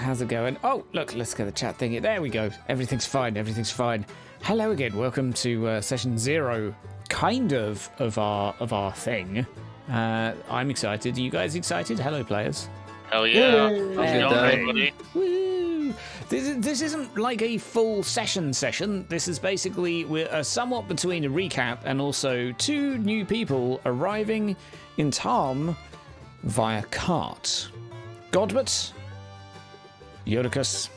How's it going? Oh, look, let's get the chat thingy. There we go. Everything's fine. Everything's fine. Hello again. Welcome to session 0, kind of our thing. I'm excited. Are you guys excited? Hello, players. Hell yeah. Yay. How's it going, everybody? Woo! This isn't like a full session. This is basically we're somewhat between a recap and also 2 new people arriving in Tarm via cart. Godbert, Jodicus.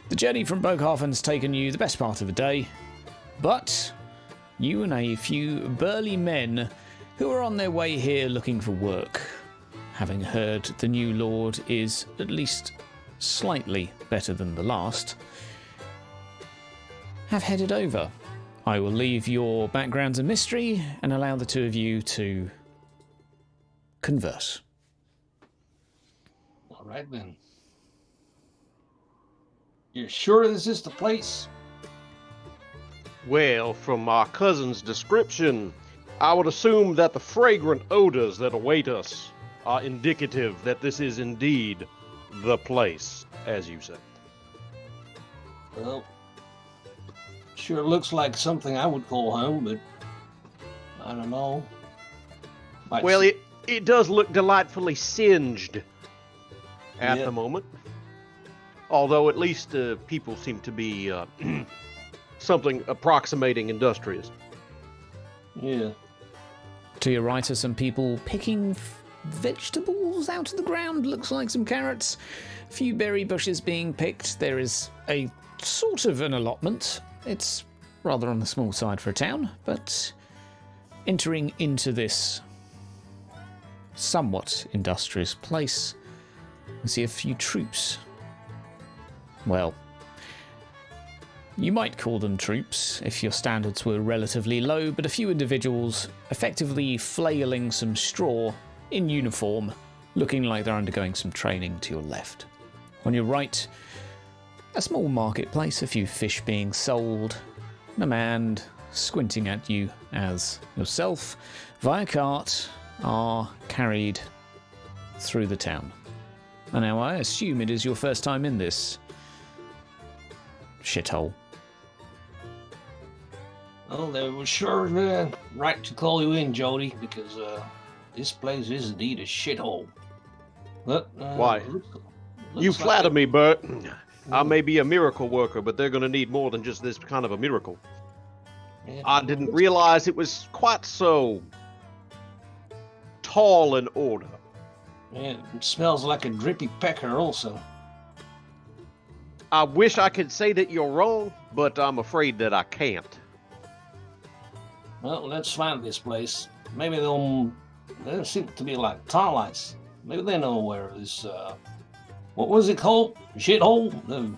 The journey from Boghaven's taken you the best part of the day, but you and a few burly men who are on their way here looking for work, having heard the new lord is at least slightly better than the last, have headed over. I will leave your backgrounds a mystery and allow the 2 of you to converse. All right then. You're sure this is the place? Well, from my cousin's description, I would assume that the fragrant odors that await us are indicative that this is indeed the place, as you said. Well, sure looks like something I would call home, but I don't know. Well, it does look delightfully singed at the moment. Although at least people seem to be something approximating industrious. Yeah. To your right are some people picking vegetables out of the ground. Looks like some carrots. A few berry bushes being picked. There is a sort of an allotment. It's rather on the small side for a town, but entering into this somewhat industrious place, you see a few troops. Well, you might call them troops if your standards were relatively low, but a few individuals effectively flailing some straw in uniform, looking like they're undergoing some training to your left. On your right, a small marketplace, a few fish being sold, and a man squinting at you as yourself, via cart, are carried through the town. And now I assume it is your first time in this shithole. Well, they were sure right to call you in, Jody, because this place is indeed a shithole. But, Why? looks You like flatter me, Bert. I may be a miracle worker, but they're going to need more than just this kind of a miracle. Yeah, I didn't realize it was quite so tall in order. Yeah, it smells like a drippy pecker also. I wish I could say that you're wrong, but I'm afraid that I can't. Well, let's find this place. Maybe they seem to be like Tarlites. Maybe they know where this, what was it called? Shithole? The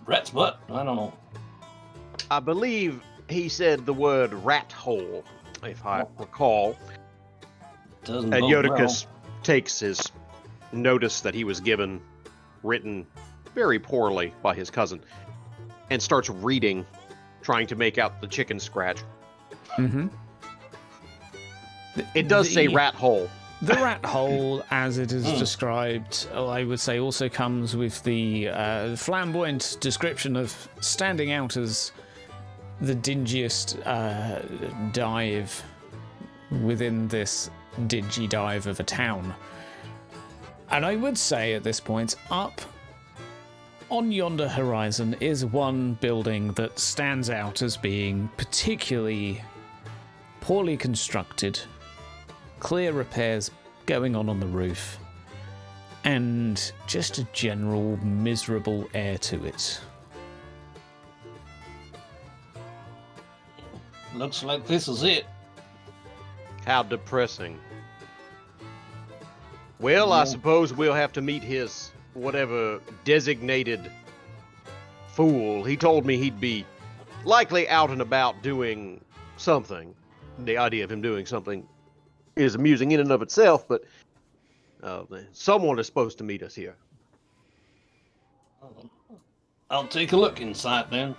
rat's butt? I don't know. I believe he said the word rat hole, if I recall. Doesn't And bode Jodicus takes his notice that he was given, written very poorly by his cousin, and starts reading, trying to make out the chicken scratch. Mm-hmm. It does say rat hole. The rat hole, as it is described, I would say also comes with the flamboyant description of standing out as the dingiest dive within this dingy dive of a town. And I would say at this point, up on yonder horizon is one building that stands out as being particularly poorly constructed, clear repairs going on the roof, and just a general miserable air to it. Looks like this is it. How depressing. Well, I suppose we'll have to meet his whatever designated fool. He told me he'd be likely out and about doing something. The idea of him doing something is amusing in and of itself, but someone is supposed to meet us here. I'll take a look inside then.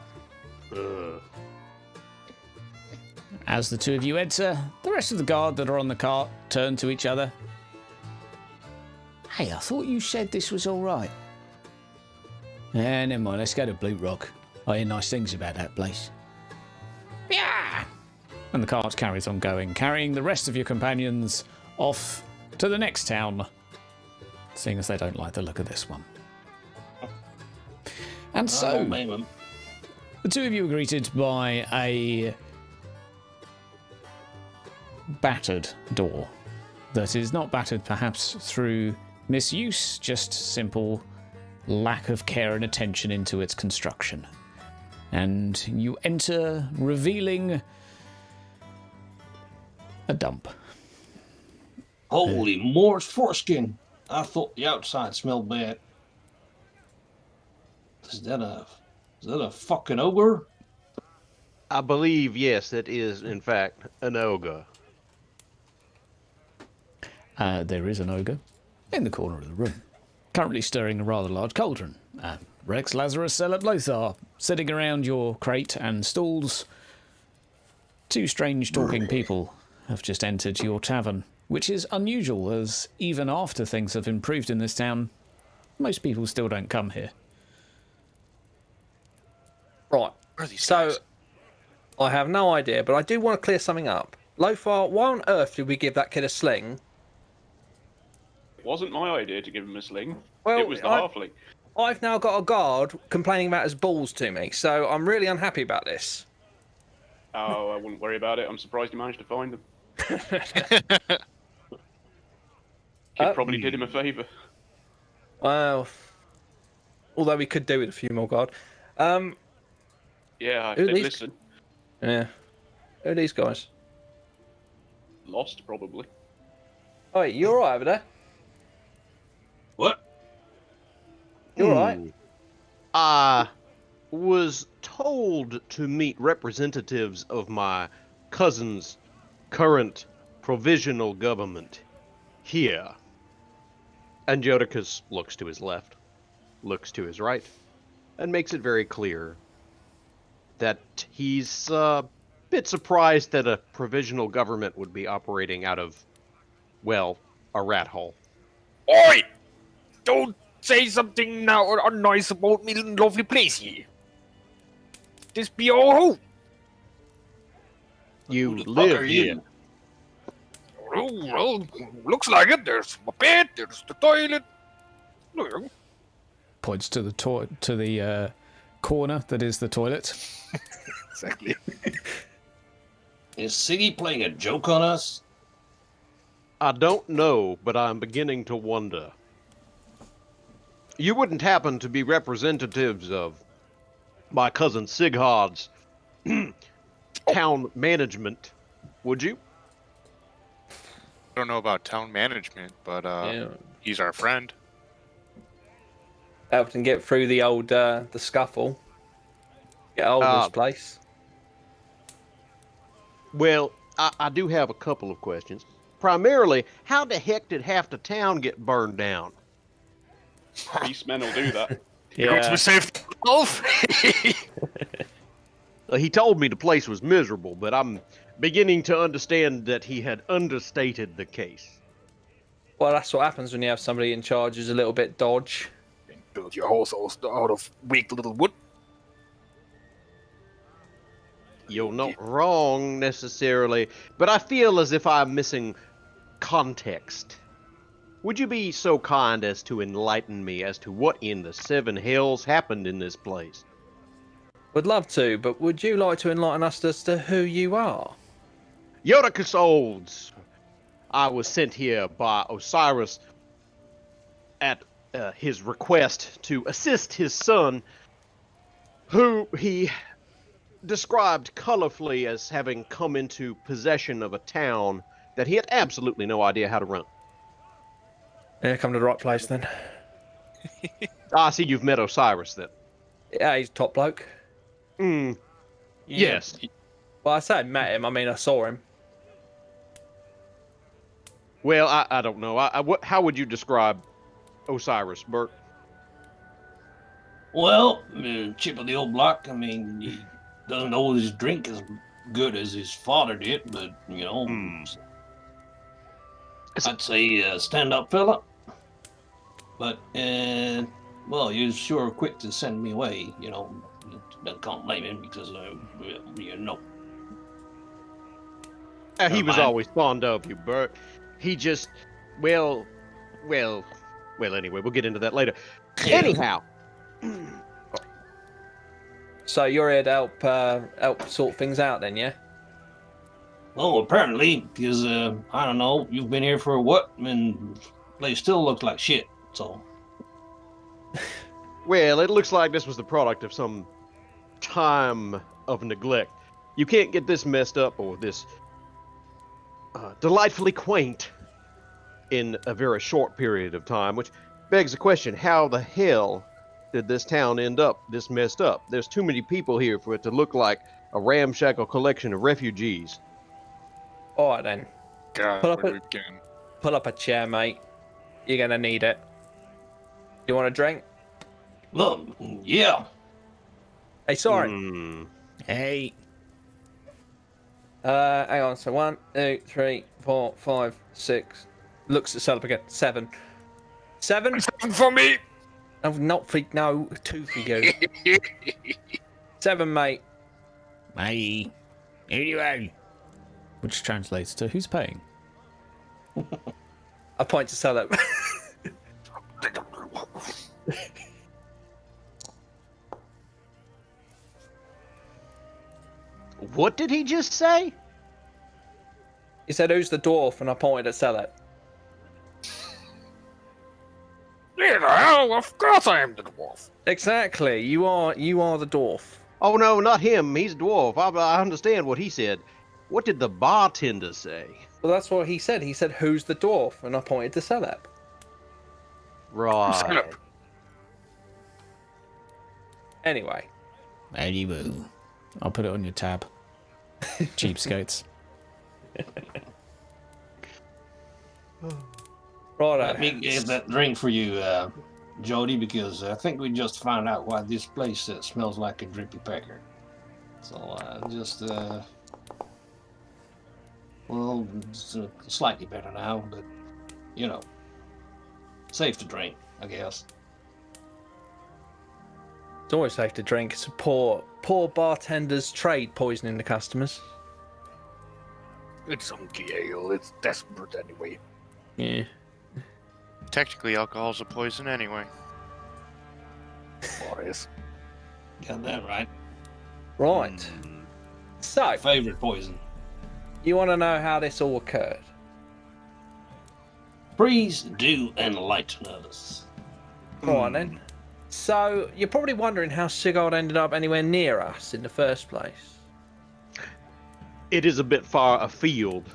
As the 2 of you enter, the rest of the guard that are on the cart turn to each other. Hey, I thought you said this was all right. Never mind. Let's go to Blue Rock. I hear nice things about that place. Yeah. And the cart carries on going, carrying the rest of your companions off to the next town, seeing as they don't like the look of this one. And so, the two of you are greeted by a battered door that is not battered perhaps through misuse, just simple lack of care and attention into its construction. And you enter, revealing a dump. Holy Moor's foreskin! I thought the outside smelled bad. Is that a fucking ogre? I believe, yes, that is, in fact, an ogre. There is an ogre in the corner of the room, currently stirring a rather large cauldron. Rex, Lazarus, Celeb, Lothar, sitting around your crate and stools. Two strange talking people have just entered your tavern, which is unusual, as even after things have improved in this town, most people still don't come here. Right, so I have no idea, but I do want to clear something up. Lothar, why on earth did we give that kid a sling? It wasn't my idea to give him a sling. Well, it was the halfling. I've now got a guard complaining about his balls to me, so I'm really unhappy about this. Oh, I wouldn't worry about it. I'm surprised you managed to find them. Kid probably did him a favour. Well, although we could do with a few more guard. Yeah, if Who they these- listen. Yeah. Who are these guys? Lost, probably. Oh, you alright over there? What? You alright? I was told to meet representatives of my cousin's current provisional government here. And Jodicus looks to his left, looks to his right, and makes it very clear that he's a bit surprised that a provisional government would be operating out of, well, a rat hole. Oi! Don't say something now or nice about me lovely place here. This be your home. You Who the fuck live are here. you? Oh, well, looks like it. There's my bed, there's the toilet. Look, Points to the corner that is the toilet. exactly. Is Siggy playing a joke on us? I don't know, but I'm beginning to wonder. You wouldn't happen to be representatives of my cousin Sighard's town management, would you? I don't know about town management, but Yeah. he's our friend. Helped him get through the old the scuffle. Get hold of this place. Well, I do have a couple of questions. Primarily, how the heck did half the town get burned down? Beastmen will do that. Because we saved off. He told me the place was miserable, but I'm beginning to understand that he had understated the case. Well, that's what happens when you have somebody in charge who's a little bit dodge. Build your house out of weak little wood. You're not wrong, necessarily, but I feel as if I'm missing context. Would you be so kind as to enlighten me as to what in the seven hells happened in this place? Would love to, but would you like to enlighten us as to who you are? Jodicus Olds. I was sent here by Osiris at his request to assist his son, who he described colorfully as having come into possession of a town that he had absolutely no idea how to run. Yeah, come to the right place then. I see you've met Osiris then. Yeah, he's a top bloke. Yes. Well, I said met him. I mean, I saw him. Well, I don't know. How would you describe Osiris, Bert? Well, chip of the old block. I mean, he doesn't always drink as good as his father did, but, you know, I'd say stand-up fella. But well, you're sure quick to send me away. You know, can't blame him because you know. He Never was mind. always fond of you, Bert. He just, well. Anyway, we'll get into that later. Yeah. Anyhow, So you're here to help sort things out then, yeah? Well, apparently, because I don't know, you've been here for what, and they still look like shit. So well, it looks like this was the product of some time of neglect. You can't get this messed up or this delightfully quaint in a very short period of time, which begs the question, how the hell did this town end up this messed up? There's too many people here for it to look like a ramshackle collection of refugees. All right then. God, Pull up where a- do we begin? Pull up a chair, mate. You're gonna need it. You want a drink? look, yeah. Hey, sorry. Hey. Hang on. So 1, 2, 3, 4, 5, 6. Looks at Celeb again. 7. 7? For me! Oh, not for no 2 for you. 7, mate. Hey. Here you are. Which translates to who's paying? I point to Celeb. What did he just say? He said, "Who's the dwarf?" And I pointed at Celeb. Yeah, the hell, of course I am the dwarf. Exactly. You are the dwarf. Oh no, not him. He's a dwarf. I understand what he said. What did the bartender say? Well, that's what he said. He said, "Who's the dwarf?" And I pointed to Celeb. Right. Celeb. Anyway, Anywho. I'll put it on your tab. Cheapskates. Let me righto. get that drink for you, Jody, because I think we just found out why this place smells like a drippy pecker. So well, it's slightly better now, but you know, safe to drink, I guess. It's always safe to drink. It's a poor bartender's trade poisoning the customers. It's unky ale, it's desperate anyway. Yeah. Technically, alcohol's a poison anyway. Boys. Got that right. Right. So, Favorite poison. you want to know how this all occurred? Please do enlighten us. Go on then. So, you're probably wondering how Sigurd ended up anywhere near us in the first place. It is a bit far afield.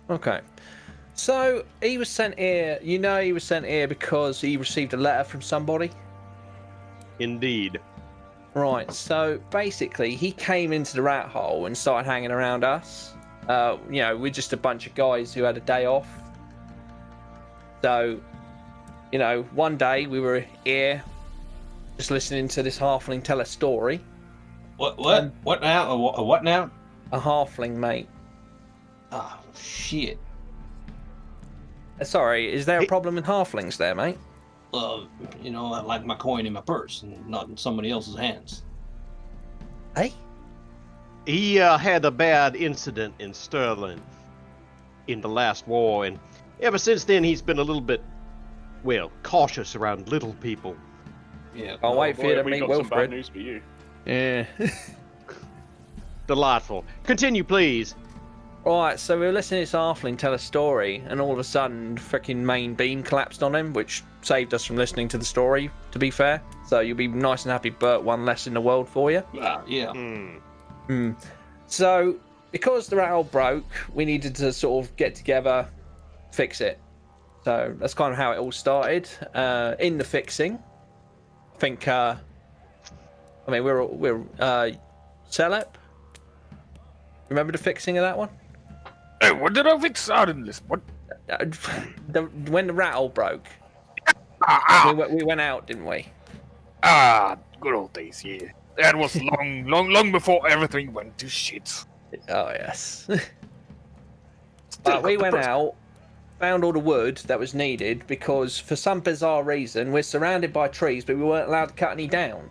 Okay. So, he was sent here, he was sent here because he received a letter from somebody. Indeed. Right, so basically, he came into the rat hole and started hanging around us. We're just a bunch of guys who had a day off. So, one day we were here just listening to this halfling tell a story. What now? What now? A halfling, mate. Oh, shit. Sorry, is there a Hey- problem with halflings there, mate? I like my coin in my purse and not in somebody else's hands. Hey? He had a bad incident in Stirling in the last war, and ever since then he's been a little bit, cautious around little people. Yeah. I'll wait for you to we meet got some bad Wilfred. news for you. Yeah. Delightful. Continue, please. Right, so we were listening to this halfling tell a story, and all of a sudden, freaking main beam collapsed on him, which saved us from listening to the story, to be fair. So you'll be nice and happy, Bert, one less in the world for you. Yeah. So, because the rat hole broke, we needed to sort of get together, fix it. So that's kind of how it all started. In the fixing, I think, we're Celeb? Remember the fixing of that one? Hey, what did I fix out in this? What? When the rat hole broke, we went out, didn't we? Good old days, yeah. That was long before everything went to shit. Oh, yes. Still But we got the went first- out, found all the wood that was needed because for some bizarre reason we're surrounded by trees, but we weren't allowed to cut any down.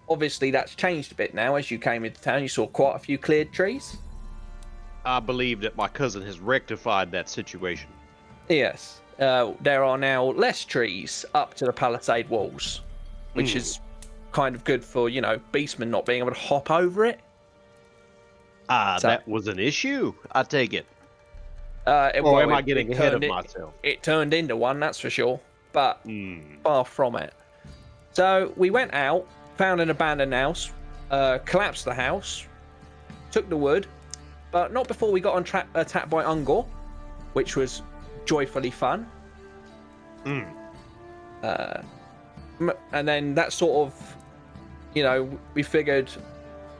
Obviously, that's changed a bit now. As you came into town, you saw quite a few cleared trees. I believe that my cousin has rectified that situation. Yes. There are now less trees up to the palisade walls, which is kind of good for, beastmen not being able to hop over it. That was an issue, I take it. Or am I getting ahead of myself? It turned into one, that's for sure, but far from it. So we went out, found an abandoned house, collapsed the house, took the wood, but not before we got attacked by Ungor, which was joyfully fun. And then that sort of, we figured,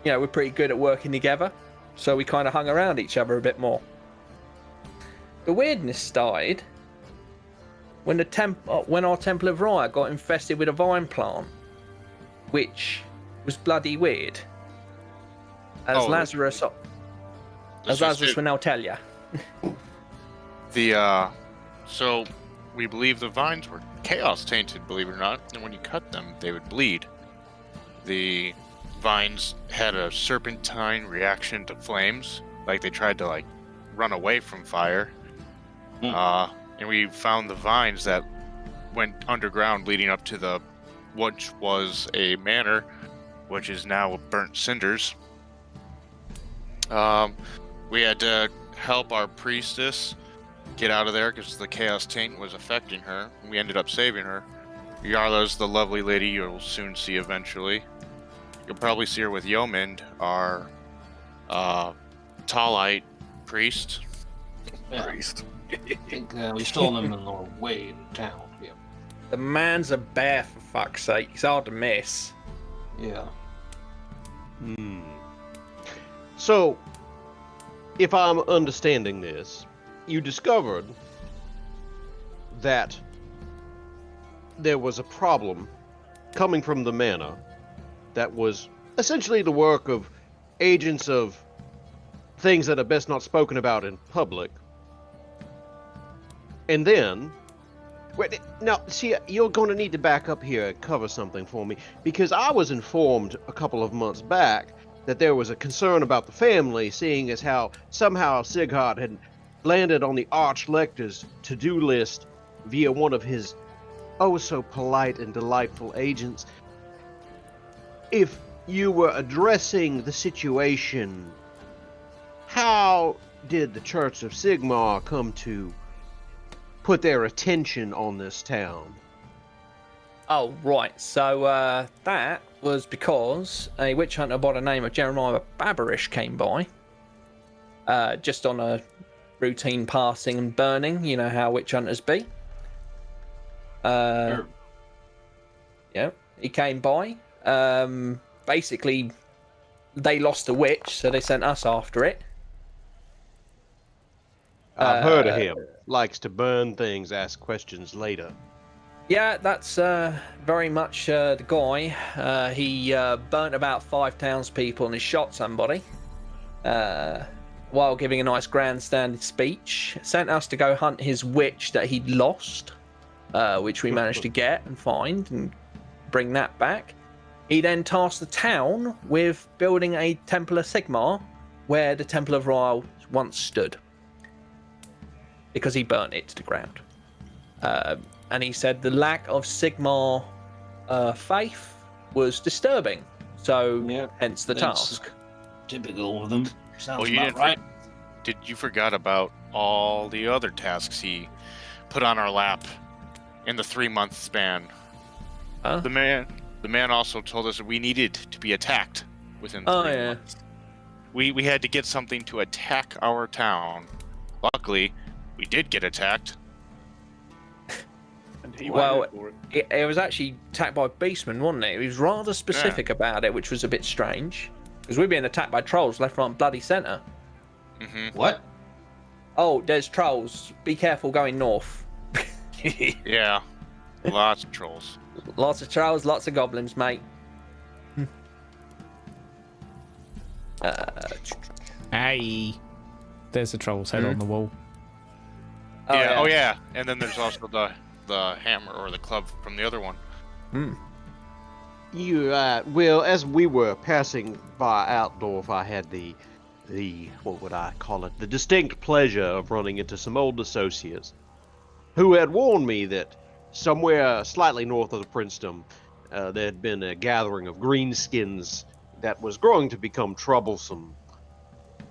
we're pretty good at working together, so we kind of hung around each other a bit more. The weirdness started when our Temple of Raya got infested with a vine plant, which was bloody weird. As Lazarus will now tell you. So we believe the vines were chaos tainted, believe it or not, and when you cut them, they would bleed. The vines had a serpentine reaction to flames, like they tried to run away from fire. And we found the vines that went underground leading up to which was a manor, which is now burnt cinders. We had to help our priestess get out of there because the chaos taint was affecting her. We ended up saving her. Yarla's the lovely lady you'll soon see eventually. You'll probably see her with Yomond, our Talite priest. Yeah. I think we stole them on our way in town. Yeah. The man's a bear, for fuck's sake. He's hard to miss. Yeah. So, if I'm understanding this, you discovered that there was a problem coming from the manor that was essentially the work of agents of things that are best not spoken about in public. And then, now, see, you're going to need to back up here and cover something for me, because I was informed a couple of months back that there was a concern about the family, seeing as how somehow Sigurd had landed on the Archlector's to-do list via one of his oh-so-polite and delightful agents. If you were addressing the situation, how did the Church of Sigmar come to put their attention on this town? Oh, right. So that was because a witch hunter by the name of Jeremiah Baberish came by, just on a routine passing and burning. You know how witch hunters be. Sure. Yeah, he came by. Basically, they lost a witch, so they sent us after it. I've heard of him. Likes to burn things, ask questions later. Yeah, that's very much the guy. He burnt about 5 townspeople and he shot somebody while giving a nice grandstanding speech. Sent us to go hunt his witch that he'd lost, which we managed to get and find and bring that back. He then tasked the town with building a Temple of Sigmar where the Temple of Ryle once stood, because he burnt it to the ground. And he said the lack of Sigmar faith was disturbing, so hence the task. Typical of them. Sounds you about didn't right. You forgot about all the other tasks he put on our lap in the 3-month span. Huh? The man also told us that we needed to be attacked within 3 months. We had to get something to attack our town. Luckily, we did get attacked. And he Well, went for it. it was actually attacked by beastmen, wasn't it? He was rather specific about it, which was a bit strange. Because we're being attacked by trolls left, right, and bloody centre. Mm-hmm. What? Oh, there's trolls. Be careful going north. Yeah, lots of trolls. Lots of trolls, lots of goblins, mate. Hey, there's a troll's head on the wall. Oh yeah. And then there's also the hammer or the club from the other one. You, well, as we were passing by Altdorf, I had the, what would I call it? The distinct pleasure of running into some old associates who had warned me that somewhere slightly north of the princedom, there had been a gathering of greenskins that was growing to become troublesome.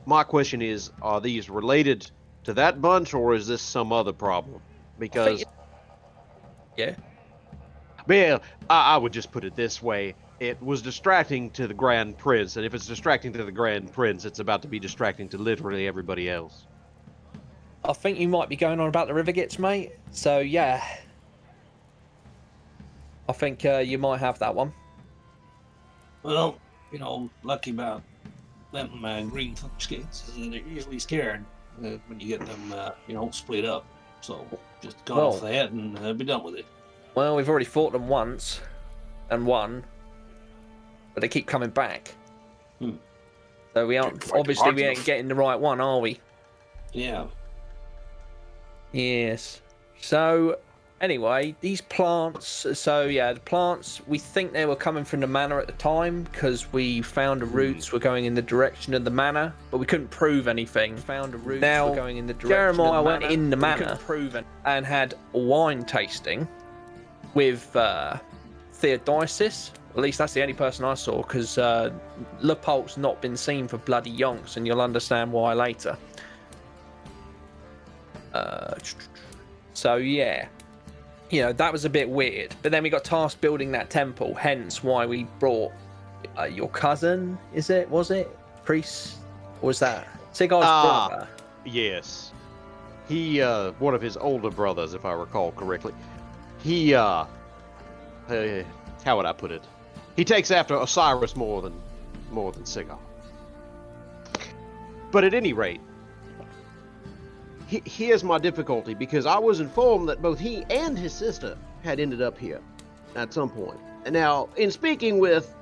My question is, are these related to that bunch, or is this some other problem? Because... Well, I would just put it this way. It was distracting to the Grand Prince, and if it's distracting to the Grand Prince, it's about to be distracting to literally everybody else. I think you might be going on about the Rivergits, mate. So, yeah. I think you might have that one. Well, lucky about them green skins is that they're usually scared when you get them, split up. So just cut off the head and be done with it. Well, we've already fought them once and won, but they keep coming back. So we aren't we ain't getting the right one, are we? Yeah. Yes. So anyway, these plants. So yeah, the plants. We think they were coming from the manor at the time because we found the roots were going in the direction of the manor, but we couldn't prove anything. Found the roots were going in the direction. Jeremiah went in the manor and had a wine tasting with Theodosius. At least that's the only person I saw, because Lepolt's not been seen for bloody yonks, and you'll understand why later. So yeah, that was a bit weird. But then we got tasked building that temple, hence why we brought your cousin. Was it priest? Or was that Sigurd's brother? Yes, he one of his older brothers, if I recall correctly. He, how would I put it? He takes after Osiris more than Sigurd. But at any rate, here's my difficulty, because I was informed that both he and his sister had ended up here at some point. And now, in speaking with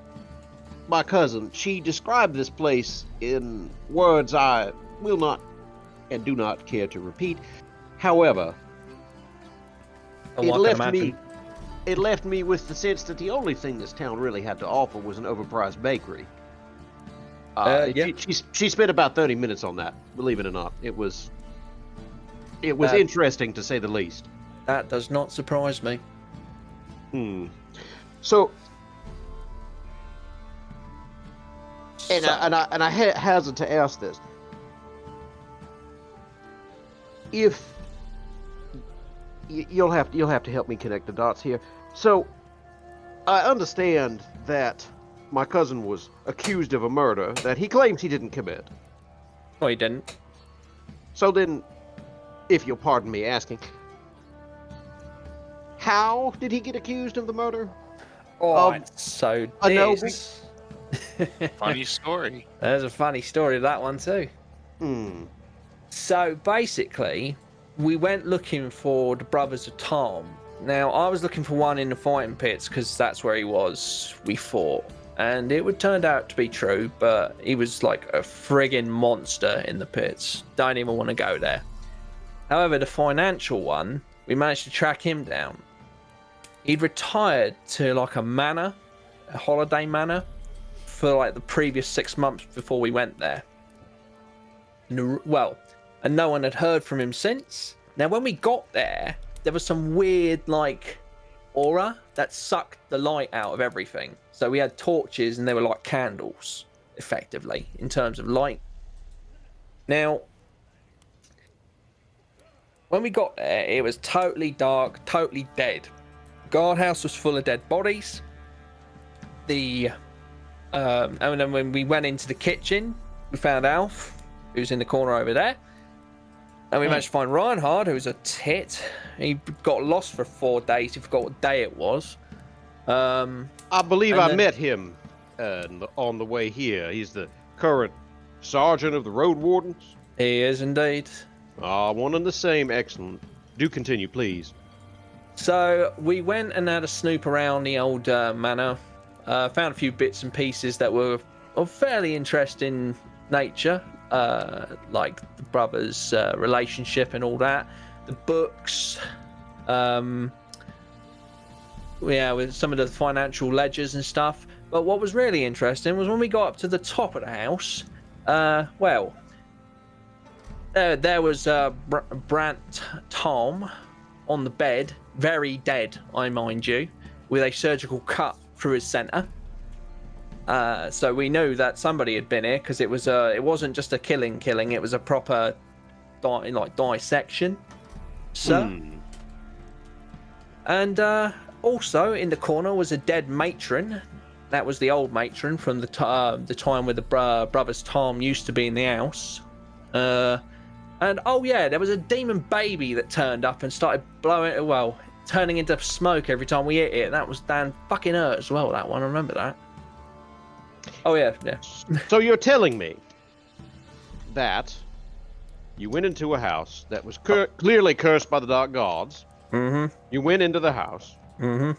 my cousin, she described this place in words I will not and do not care to repeat. However, it left me with the sense that the only thing this town really had to offer was an overpriced bakery. She spent about 30 minutes on that, believe it or not. It was interesting, to say the least. That does not surprise me. So, I hazard to ask this: if you'll have to help me connect the dots here. So, I understand that my cousin was accused of a murder that he claims he didn't commit. No, he didn't. So then, if you'll pardon me asking, how did he get accused of the murder? So this. Funny story. There's a funny story to that one too. So basically, we went looking for the brothers of Tom. Now, I was looking for one in the fighting pits because that's where he was. We fought. And it would turned out to be true, but he was like a friggin' monster in the pits. Don't even want to go there. However, the financial one, we managed to track him down. He'd retired to like a manor, a holiday manor, for like the previous 6 months before we went there. And no one had heard from him since. Now, when we got there, there was some weird, like, aura that sucked the light out of everything. So we had torches, and they were like candles, effectively, in terms of light. Now, when we got there, it was totally dark, totally dead. The guardhouse was full of dead bodies. And then when we went into the kitchen, we found Alf, who's in the corner over there. And we managed to find Reinhard, who was a tit. He got lost for 4 days. He forgot what day it was. I believe I met him on the way here. He's the current sergeant of the road wardens. He is indeed. One and the same. Excellent. Do continue, please. So we went and had a snoop around the old manor. Found a few bits and pieces that were of fairly interesting nature. Like the brothers' relationship and all that. the books, with some of the financial ledgers and stuff. But what was really interesting was when we got up to the top of the house. There was Brant Tom on the bed, very dead, I mind you, with a surgical cut through his centre. So we knew that somebody had been here because it wasn't just a killing. It was a proper dissection. So, and also in the corner was a dead matron. That was the old matron from the time where the brothers Tom used to be in the house. And there was a demon baby that turned up and started turning into smoke every time we hit it. That was damn fucking hurt as well, that one. I remember that. Oh, yeah. So you're telling me that you went into a house that was clearly cursed by the dark gods. Mm-hmm. You went into the house. Mm-hmm.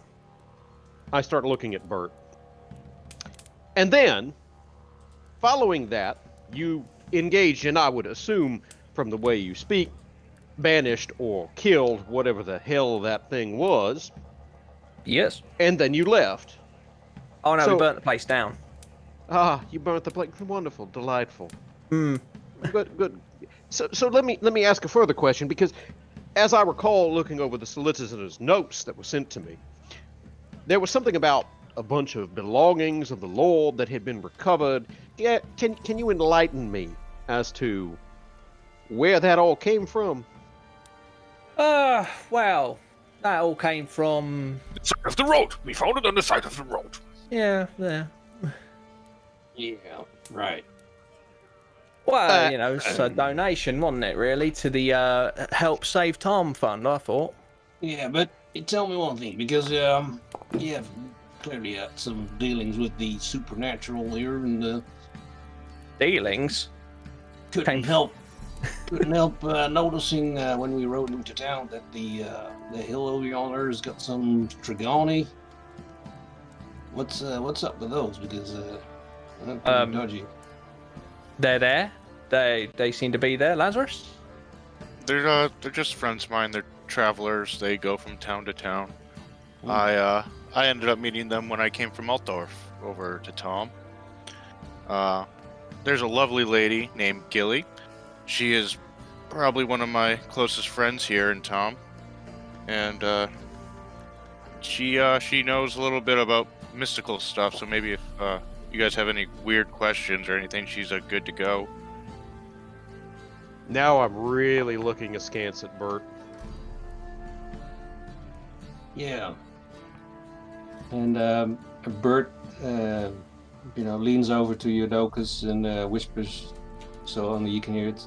I start looking at Bert. And then, following that, you engaged, and I would assume from the way you speak, banished or killed whatever the hell that thing was. Yes. And then you left. Oh, no, we burnt the place down. Ah, you burnt the place. Wonderful, delightful. Hmm. Good. So let me ask a further question, because as I recall looking over the solicitor's notes that were sent to me, there was something about a bunch of belongings of the Lord that had been recovered. Yeah, can you enlighten me as to where that all came from? Well, that all came from... The side of the road. We found it on the side of the road. Yeah. Yeah, right. Well, it's a donation, wasn't it, really, to the Help Save Tom Fund, I thought. Yeah, but tell me one thing, because clearly had some dealings with the supernatural here, and Dealings? couldn't help noticing when we rode into town that the hill over yonder has got some Stragani. What's up with those? Because they're pretty dodgy. They're there. They seem to be there, Lazarus. They're just friends of mine. They're travelers. They go from town to town. I ended up meeting them when I came from Altdorf over to Tom. There's a lovely lady named Gilly. She is probably one of my closest friends here in Tom, and she knows a little bit about mystical stuff. So maybe if you guys have any weird questions or anything, she's good to go. Now I'm really looking askance at Bert. Yeah. And Bert, leans over to Eudokus and whispers, so only you can hear it.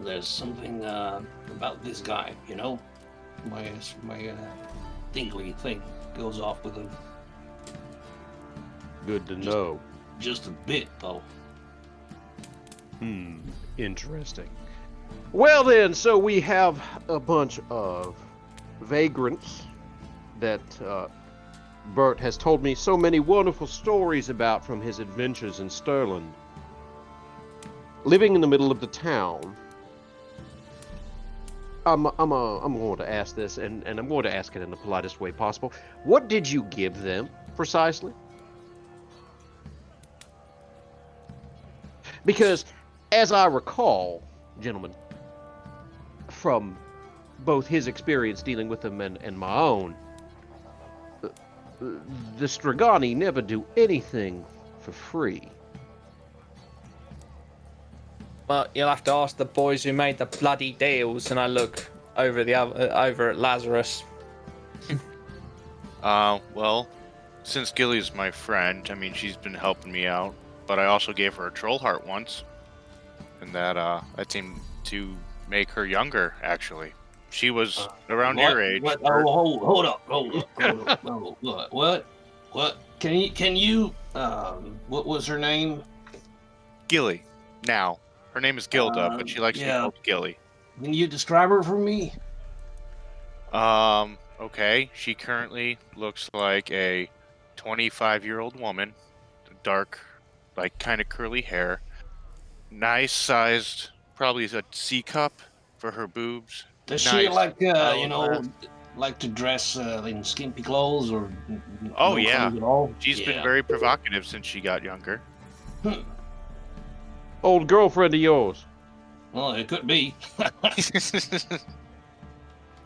There's something about this guy, My tingly thing goes off with him. Good to know. Just a bit, though. Interesting. Well then, so we have a bunch of vagrants that Bert has told me so many wonderful stories about from his adventures in Stirland. Living in the middle of the town, I'm going to ask this, and I'm going to ask it in the politest way possible. What did you give them, precisely? Because, as I recall, gentlemen, from both his experience dealing with them and my own, the Stragani never do anything for free. Well, you'll have to ask the boys who made the bloody deals, and I look over at Lazarus. Well, since Gilly's my friend, I mean, she's been helping me out, but I also gave her a troll heart once, and that seemed to make her younger, actually. She was around your age. What? Oh, hold up. What? Can you, what was her name? Gilly. Now. Her name is Gilda, but she likes to be called Gilly. Can you describe her for me? Okay. She currently looks like a 25-year-old woman. Dark, kind of curly hair. Nice sized, probably a C cup for her boobs. Does she Nice. like, I you love know, like to dress in skimpy clothes or Oh, no yeah. clothes at all? She's been very provocative since she got younger. Old girlfriend of yours. Well, it could be.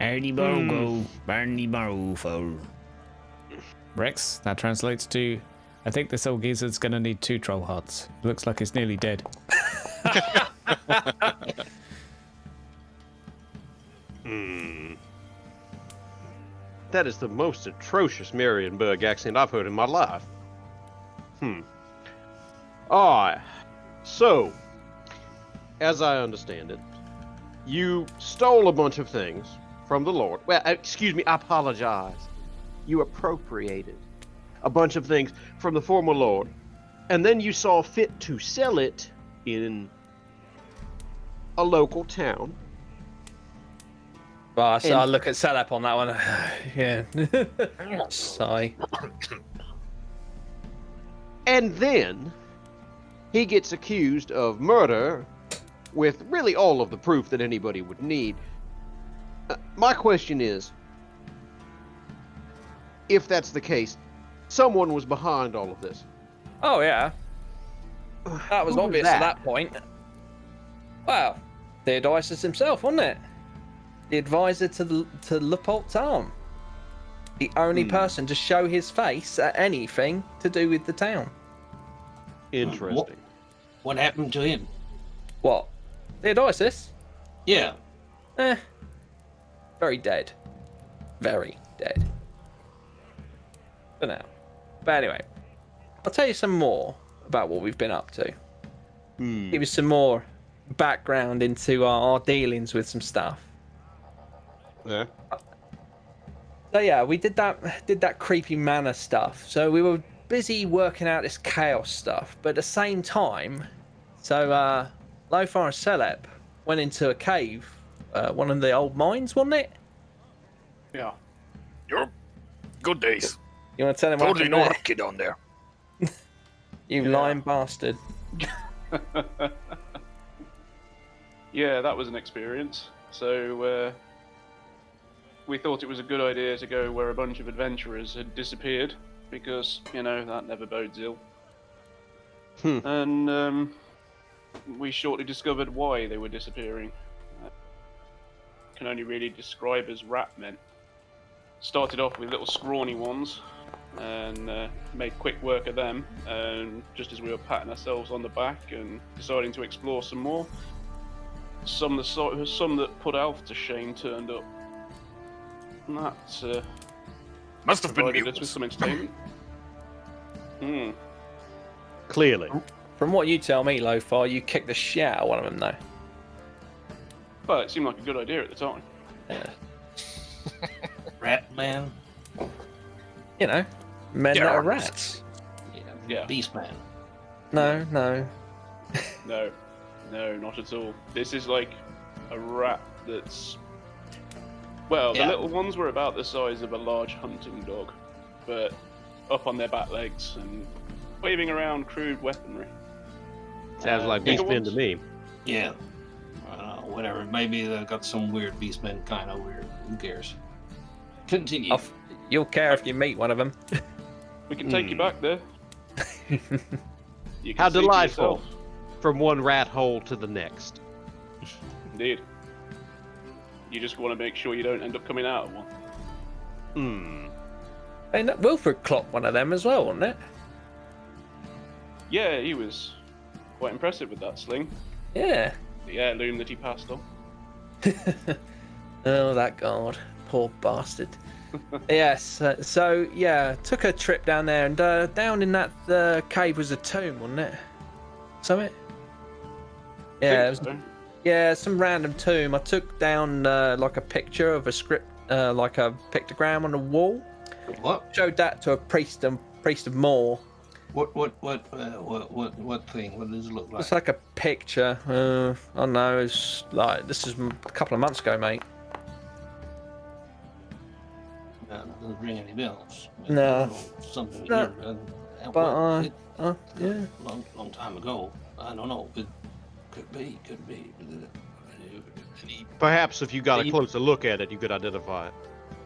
Ernie Bogo, Barney Barofo. Rex, that translates to, I think this old geezer's gonna need 2 troll hearts. Looks like it's nearly dead. That is the most atrocious Marienburg accent I've heard in my life. Alright. So, as I understand it, you stole a bunch of things from the Lord. Well, excuse me, I apologize. You appropriated a bunch of things from the former Lord, and then you saw fit to sell it in a local town. Well, so I look at setup on that one. Yeah. Sigh. And then he gets accused of murder with really all of the proof that anybody would need. My question is, if that's the case, someone was behind all of this. Oh, yeah. That was Who was obvious that? at that point. Well, Theodosius himself, wasn't it? The advisor to Leopold's arm. The only person to show his face at anything to do with the town. Interesting. What happened to him? What? Theodosius? Yeah. Very dead. Very dead. For now. But anyway, I'll tell you some more about what we've been up to. Give you some more background into our dealings with some stuff. Yeah. So yeah, we did that creepy manor stuff. So we were busy working out this chaos stuff, but at the same time, so Lothar and Celeb went into a cave, one of the old mines, wasn't it? Yeah. You're good days. You want to tell him Totally no what happened kid on there. there? You lying bastard. Yeah, that was an experience. So we thought it was a good idea to go where a bunch of adventurers had disappeared, because, you know, that never bodes ill. And we shortly discovered why they were disappearing. Can only really describe as rat men. Started off with little scrawny ones, and made quick work of them. And just as we were patting ourselves on the back and deciding to explore some more, some that put Alf to shame turned up. And that Must have been provided us with mutants. some entertainment. Clearly. From what you tell me, Lothar, you kicked the shit out of one of them, though. Well, it seemed like a good idea at the time. Yeah. Rat man? You know, men Yeah, that are artists. rats. Yeah. Beast man. No. No, not at all. This is like a rat that's... Well, Yeah. the little ones were about the size of a large hunting dog, but up on their back legs and waving around crude weaponry. Sounds like bigger Beastman to ones? me. Yeah. Whatever. Maybe they got some weird beastmen kind of weird. Who cares? Continue. You'll care if you meet one of them. We can take you back there. You can How see for delightful. yourself. From one rat hole to the next. Indeed. You just want to make sure you don't end up coming out of one. And Wilfred clocked one of them as well, wasn't it? Yeah, he was quite impressive with that sling. Yeah. The heirloom that he passed on. Oh, that god. Poor bastard. Yes, so yeah, took a trip down there, and down in that cave was a tomb, wasn't it? Something? Yeah, it was, So, yeah, some random tomb. I took down like a picture of a script, like a pictogram on the wall. What? Showed that to a priest of Moor. What thing? What does it look like? It's like a picture. I don't know. It's like this is a couple of months ago, mate. Doesn't ring any bells. No. Something No. here. But yeah. Long time ago. I don't know. It could be. Perhaps if you got a He- closer look at it, you could identify it.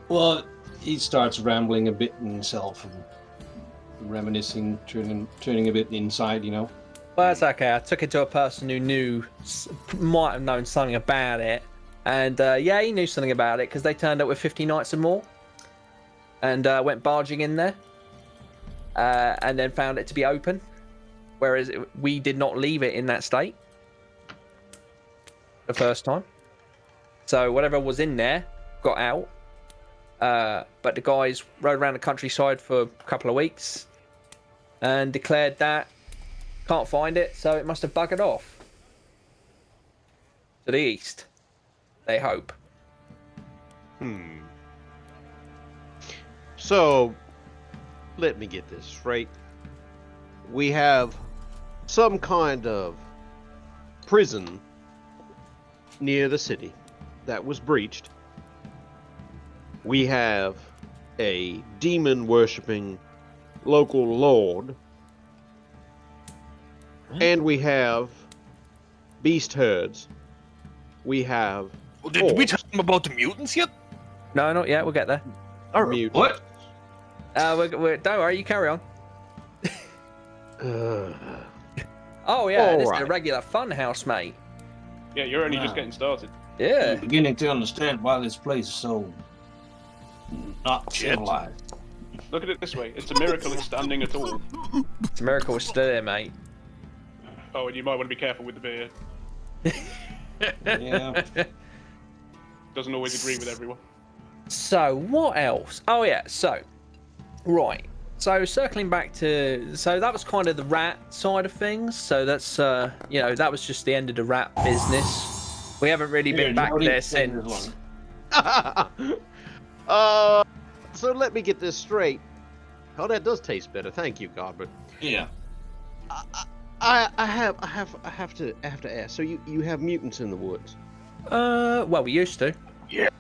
Well, he starts rambling a bit in himself and reminiscing, turning a bit inside, you know. Well, that's okay. I took it to a person who might have known something about it. And yeah, he knew something about it because they turned up with 50 knights and more. And went barging in there. And then found it to be open. Whereas we did not leave it in that state. The first time. So whatever was in there got out. But the guys rode around the countryside for a couple of weeks. And declared that can't find it, so it must have buggered off. To the east. They hope. So, let me get this straight. We have some kind of prison near the city that was breached. We have a demon-worshipping local lord. And we have beast herds. We have Well, did we tell them about the mutants yet? No, not yet. We'll get there. mutants. What? Don't worry. You carry on. Uh, Oh yeah, this is a Alright. regular fun house, mate. Yeah, you're only just Wow. getting started. Yeah. I'm beginning to understand why this place is so not civilized. Look at it this way: it's a miracle it's standing at all. It's a miracle we're still there, mate. Oh, and you might want to be careful with the beer. Yeah. Doesn't always agree with everyone. So what else? Oh yeah. So right. So circling back to that was kind of the rat side of things. So that's that was just the end of the rat business. We haven't really been back there since. So let me get this straight. Oh, that does taste better. Thank you, Godbert. Yeah. I have to ask. So you have mutants in the woods? Well, we used to. Yeah.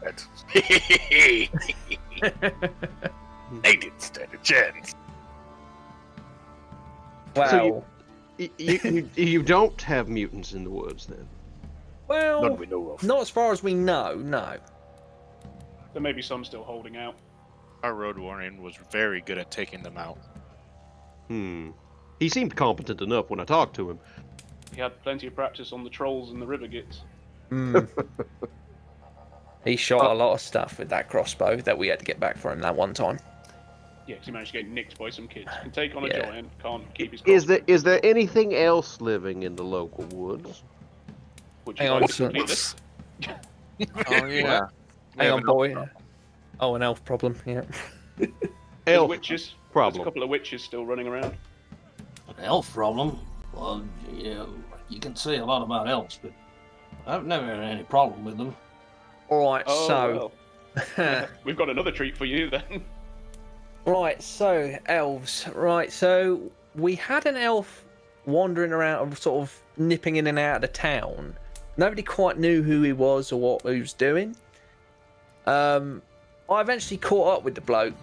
They didn't stand a chance. Well, So you don't have mutants in the woods then? well, None we know of. not as far as we know. No. There may be some still holding out. Our road warrior was very good at taking them out. He seemed competent enough when I talked to him. He had plenty of practice on the trolls and the river gits. He shot a lot of stuff with that crossbow that we had to get back for him that one time. Yeah, 'cause he managed to get nicked by some kids. Can take on a Yeah. giant, can't keep his. Is there anything else living in the local woods? Would you Hang on, like to so- complete this? Oh yeah. Hang on, boy. Oh, an elf problem. Yeah. There's Elf witches. There's a problem. couple of witches still running around. An elf problem? Well, yeah, you can say a lot about elves, but I've never had any problem with them. All right. Oh, So. well. We've got another treat for you then. Right, so elves. Right, so we had an elf wandering around, sort of nipping in and out of the town. Nobody quite knew who he was or what he was doing. I eventually caught up with the bloke.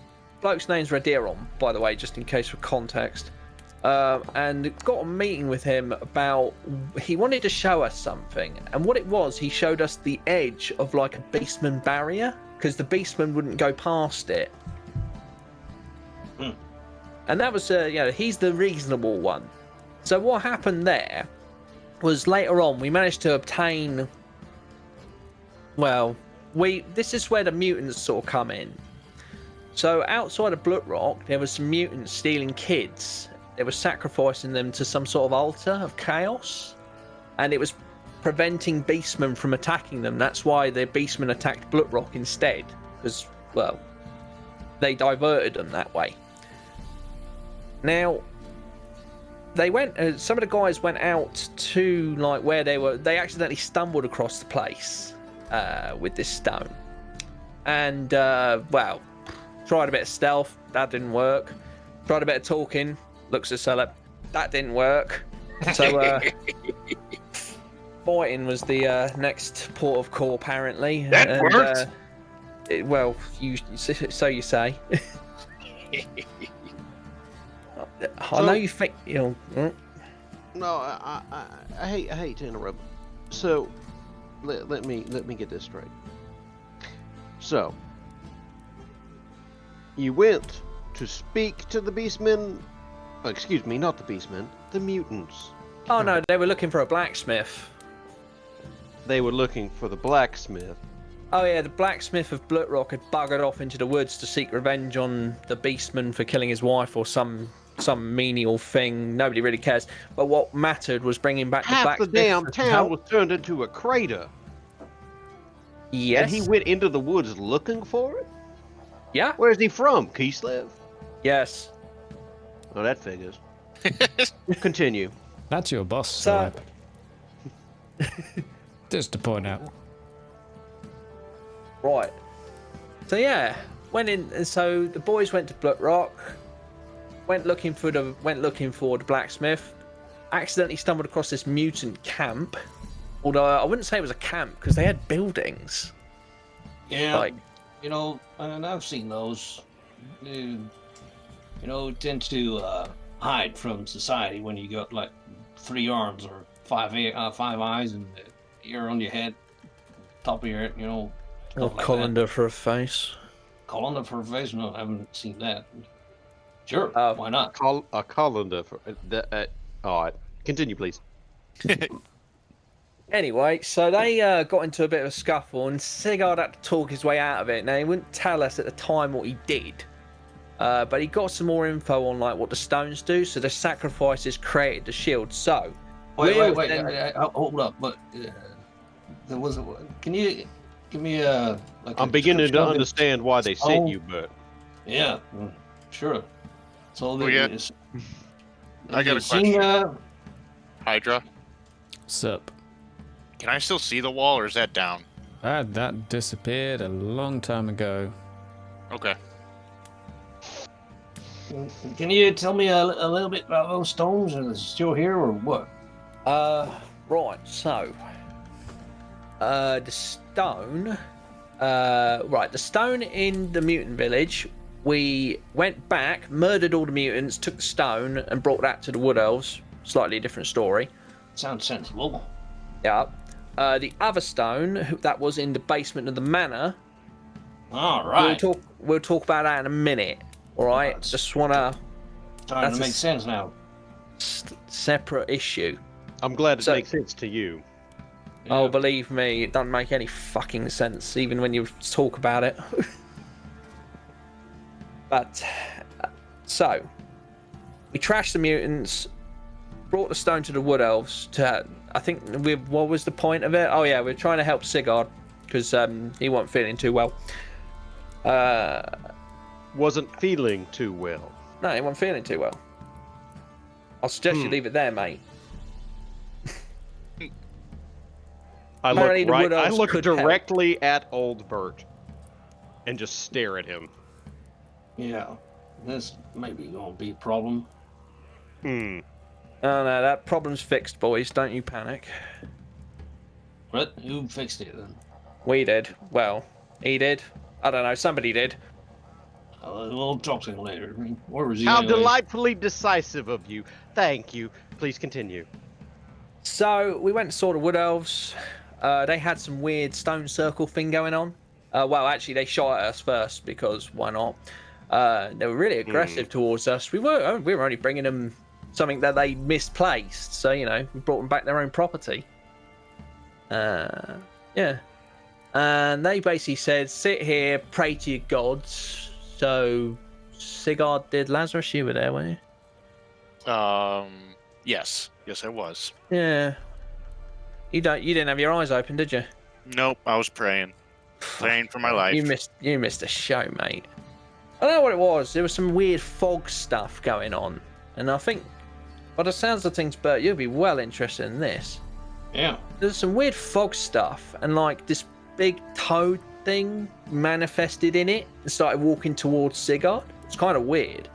Bloke's name's Radiron, by the way, just in case for context. And got a meeting with him about. He wanted to show us something, and what it was, he showed us the edge of like a beastman barrier because the beastman wouldn't go past it. And that was, he's the reasonable one. So what happened there was later on we managed to obtain. Well, this is where the mutants sort of come in. So outside of Bloodrock, there was some mutants stealing kids. They were sacrificing them to some sort of altar of chaos, and it was preventing beastmen from attacking them. That's why the beastmen attacked Bloodrock instead, because, well, they diverted them that way. Now, they went. Some of the guys went out to like where they were. They accidentally stumbled across the place with this stone, and well, tried a bit of stealth. That didn't work. Tried a bit of talking. Looks at Celeb. That didn't work. So fighting was the next port of call apparently. That worked. Well, so you say. I know you think No, I hate to interrupt. So, let me get this straight. So, you went to speak to the beastmen. Oh, excuse me, not the beastmen, the mutants. Oh no, they were looking for a blacksmith. They were looking for the blacksmith. Oh yeah, the blacksmith of Blutrock had buggered off into the woods to seek revenge on the beastman for killing his wife or some menial thing. Nobody really cares. But what mattered was bringing back the Half the blacksmith. damn town was turned into a crater. Yes. And he went into the woods looking for it? Yeah. Where's he from? Kislev? Yes. Oh, that figures. Continue. That's your boss, So- just to point out. Right. So yeah, went in. And so the boys went to Blutrock. Went looking for the blacksmith. Accidentally stumbled across this mutant camp. Although I wouldn't say it was a camp because they had buildings. Yeah, Like, you know, and I've seen those. You know, tend to hide from society when you got like 3 arms or 5 eyes and ear on your head, top of your head, you know. a stuff like colander for a face. that. Colander for a face? No, I haven't seen that. Sure, Oh. why not? A colander for all right. Continue, please. Anyway, so they got into a bit of a scuffle, and Sigurd had to talk his way out of it. Now he wouldn't tell us at the time what he did, but he got some more info on like what the stones do. So the sacrifices created the shield. So Wait, Will wait, then- hold up, but there was a. Can you give me a? Like I'm a beginning to description of it? understand why they sent you, Bert. Yeah, sure. So Oh, yeah. I got a seen, Hydra, Sup. can I still see the wall, or is that down? That disappeared a long time ago. Okay. Can you tell me a little bit about those stones? Are they still here or what? right. So the stone. Right, the stone in the mutant village. We went back, murdered all the mutants, took the stone, and brought that to the Wood Elves. Slightly different story. Sounds sensible. Yeah. The other stone that was in the basement of the manor. All right. We'll talk about that in a minute. All right. That's- Just wanna Starting that's to a make sense now. separate issue. I'm glad it So- makes sense to you. Oh, Yeah. believe me, it doesn't make any fucking sense, even when you talk about it. But, so, we trashed the mutants, brought the stone to the Wood Elves to, I think, what was the point of it? Oh yeah, we're trying to help Sigurd, because he wasn't feeling too well. Wasn't feeling too well. No, he wasn't feeling too well. I'll suggest you leave it there, mate. Apparently the Wood I Elves look could help. directly at old Bert and just stare at him. Yeah. This may be going to be a problem. Hmm. Oh no, that problem's fixed, boys. Don't you panic. But who fixed it then? We did. Well, he did. I don't know. Somebody did. We'll talk to him later. Where was he? How anyway? delightfully decisive of you. Thank you. Please continue. So we went to saw the Wood Elves. They had some weird stone circle thing going on. Well, actually, they shot at us first because why not? They were really aggressive towards us. We were only bringing them something that they misplaced. So you know, we brought them back their own property. Yeah. And they basically said, "Sit here, pray to your gods." So Sigurd did. Lazarus, you were there, weren't you? Yes, I was. Yeah. You didn't have your eyes open, did you? Nope, I was praying for my life. You missed a show, mate. I don't know what it was. There was some weird fog stuff going on, and I think, by the sounds of things, Bert, you'll be well interested in this. Yeah. There's some weird fog stuff, and like this big toad thing manifested in it and started walking towards Sigurd. It's kind of weird,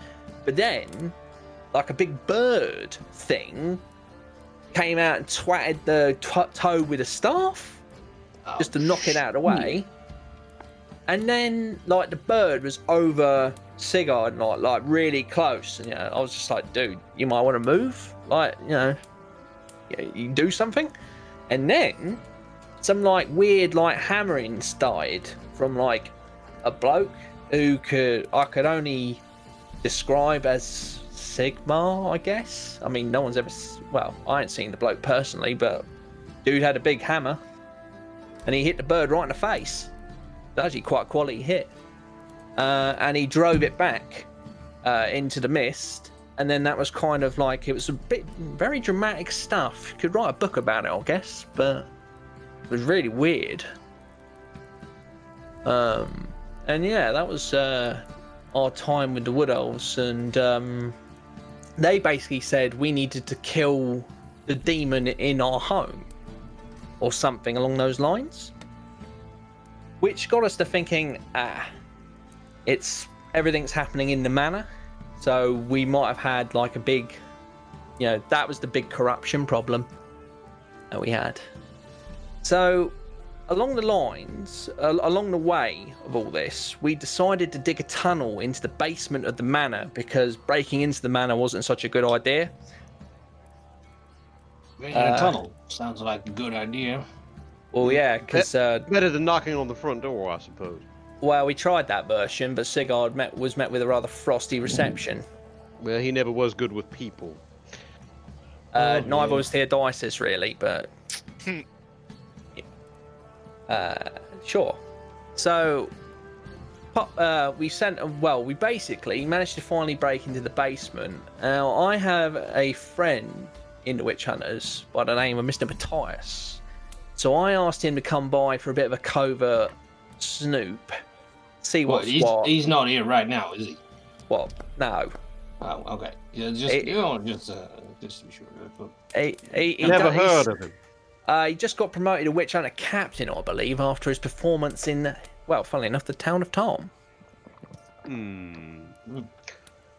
but then, like a big bird thing came out and twatted the toad with a staff just to knock it out of the way. And then, like, the bird was over Sigurd, like really close. And, you know, I was just like, dude, you might want to move. Like, you know, you do something. And then some like weird like hammering started from like a bloke who I could only describe as Sigma, I guess. I mean, no one's ever. Well, I ain't seen the bloke personally, but dude had a big hammer, and he hit the bird right in the face. It was actually quite a quality hit, and he drove it back into the mist. And then that was kind of like, it was a bit very dramatic stuff. You could write a book about it, I guess, but it was really weird. And yeah, that was our time with the Wood Elves, and they basically said we needed to kill the demon in our home, or something along those lines. Which got us to thinking, everything's happening in the manor. So we might have had like a big, that was the big corruption problem that we had. So along the way of all this, we decided to dig a tunnel into the basement of the manor because breaking into the manor wasn't such a good idea. A tunnel sounds like a good idea. Well, yeah, because better than knocking on the front door, I suppose. Well, we tried that version, but Sigurd was met with a rather frosty reception. Well, he never was good with people. Neither was Theodosius, really, but... sure. So, we basically managed to finally break into the basement. Now, I have a friend in the Witch Hunters by the name of Mr. Matthias. So I asked him to come by for a bit of a covert snoop. See what's what. He's not here right now, is he? What? No. Oh, okay. Yeah, just to be sure. He never heard of him. He just got promoted to Witch Hunter Captain, I believe, after his performance in, well, funnily enough, the town of Tom.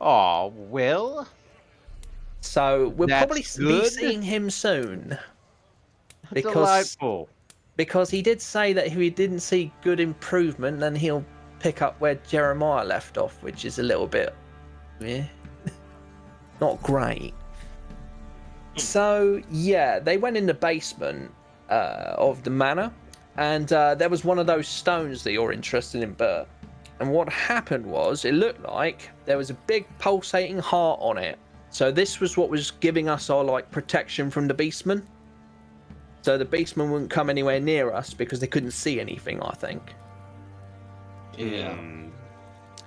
Oh, well. So we'll probably be good. seeing him soon. Delightful. Because he did say that if he didn't see good improvement, then he'll pick up where Jeremiah left off, which is a little bit, not great. So yeah, they went in the basement of the manor, and there was one of those stones that you're interested in, Bert. And what happened was, it looked like there was a big pulsating heart on it. So this was what was giving us our protection from the beastmen. So the beastmen wouldn't come anywhere near us because they couldn't see anything, I think. Yeah.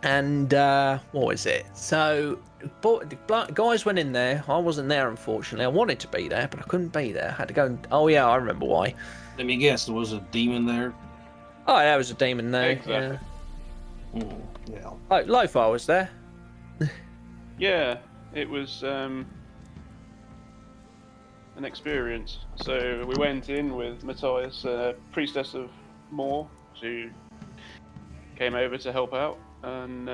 And what was it? So the guys went in there. I wasn't there, unfortunately. I wanted to be there, but I couldn't be there. I had to go and... Oh, yeah, I remember why. Let me guess, there was a demon there? Oh, yeah, there was a demon there. Exactly. Yeah. Oh, Lothar was there. Yeah, it was an experience. So we went in with Matthias, priestess of Moor, who came over to help out, and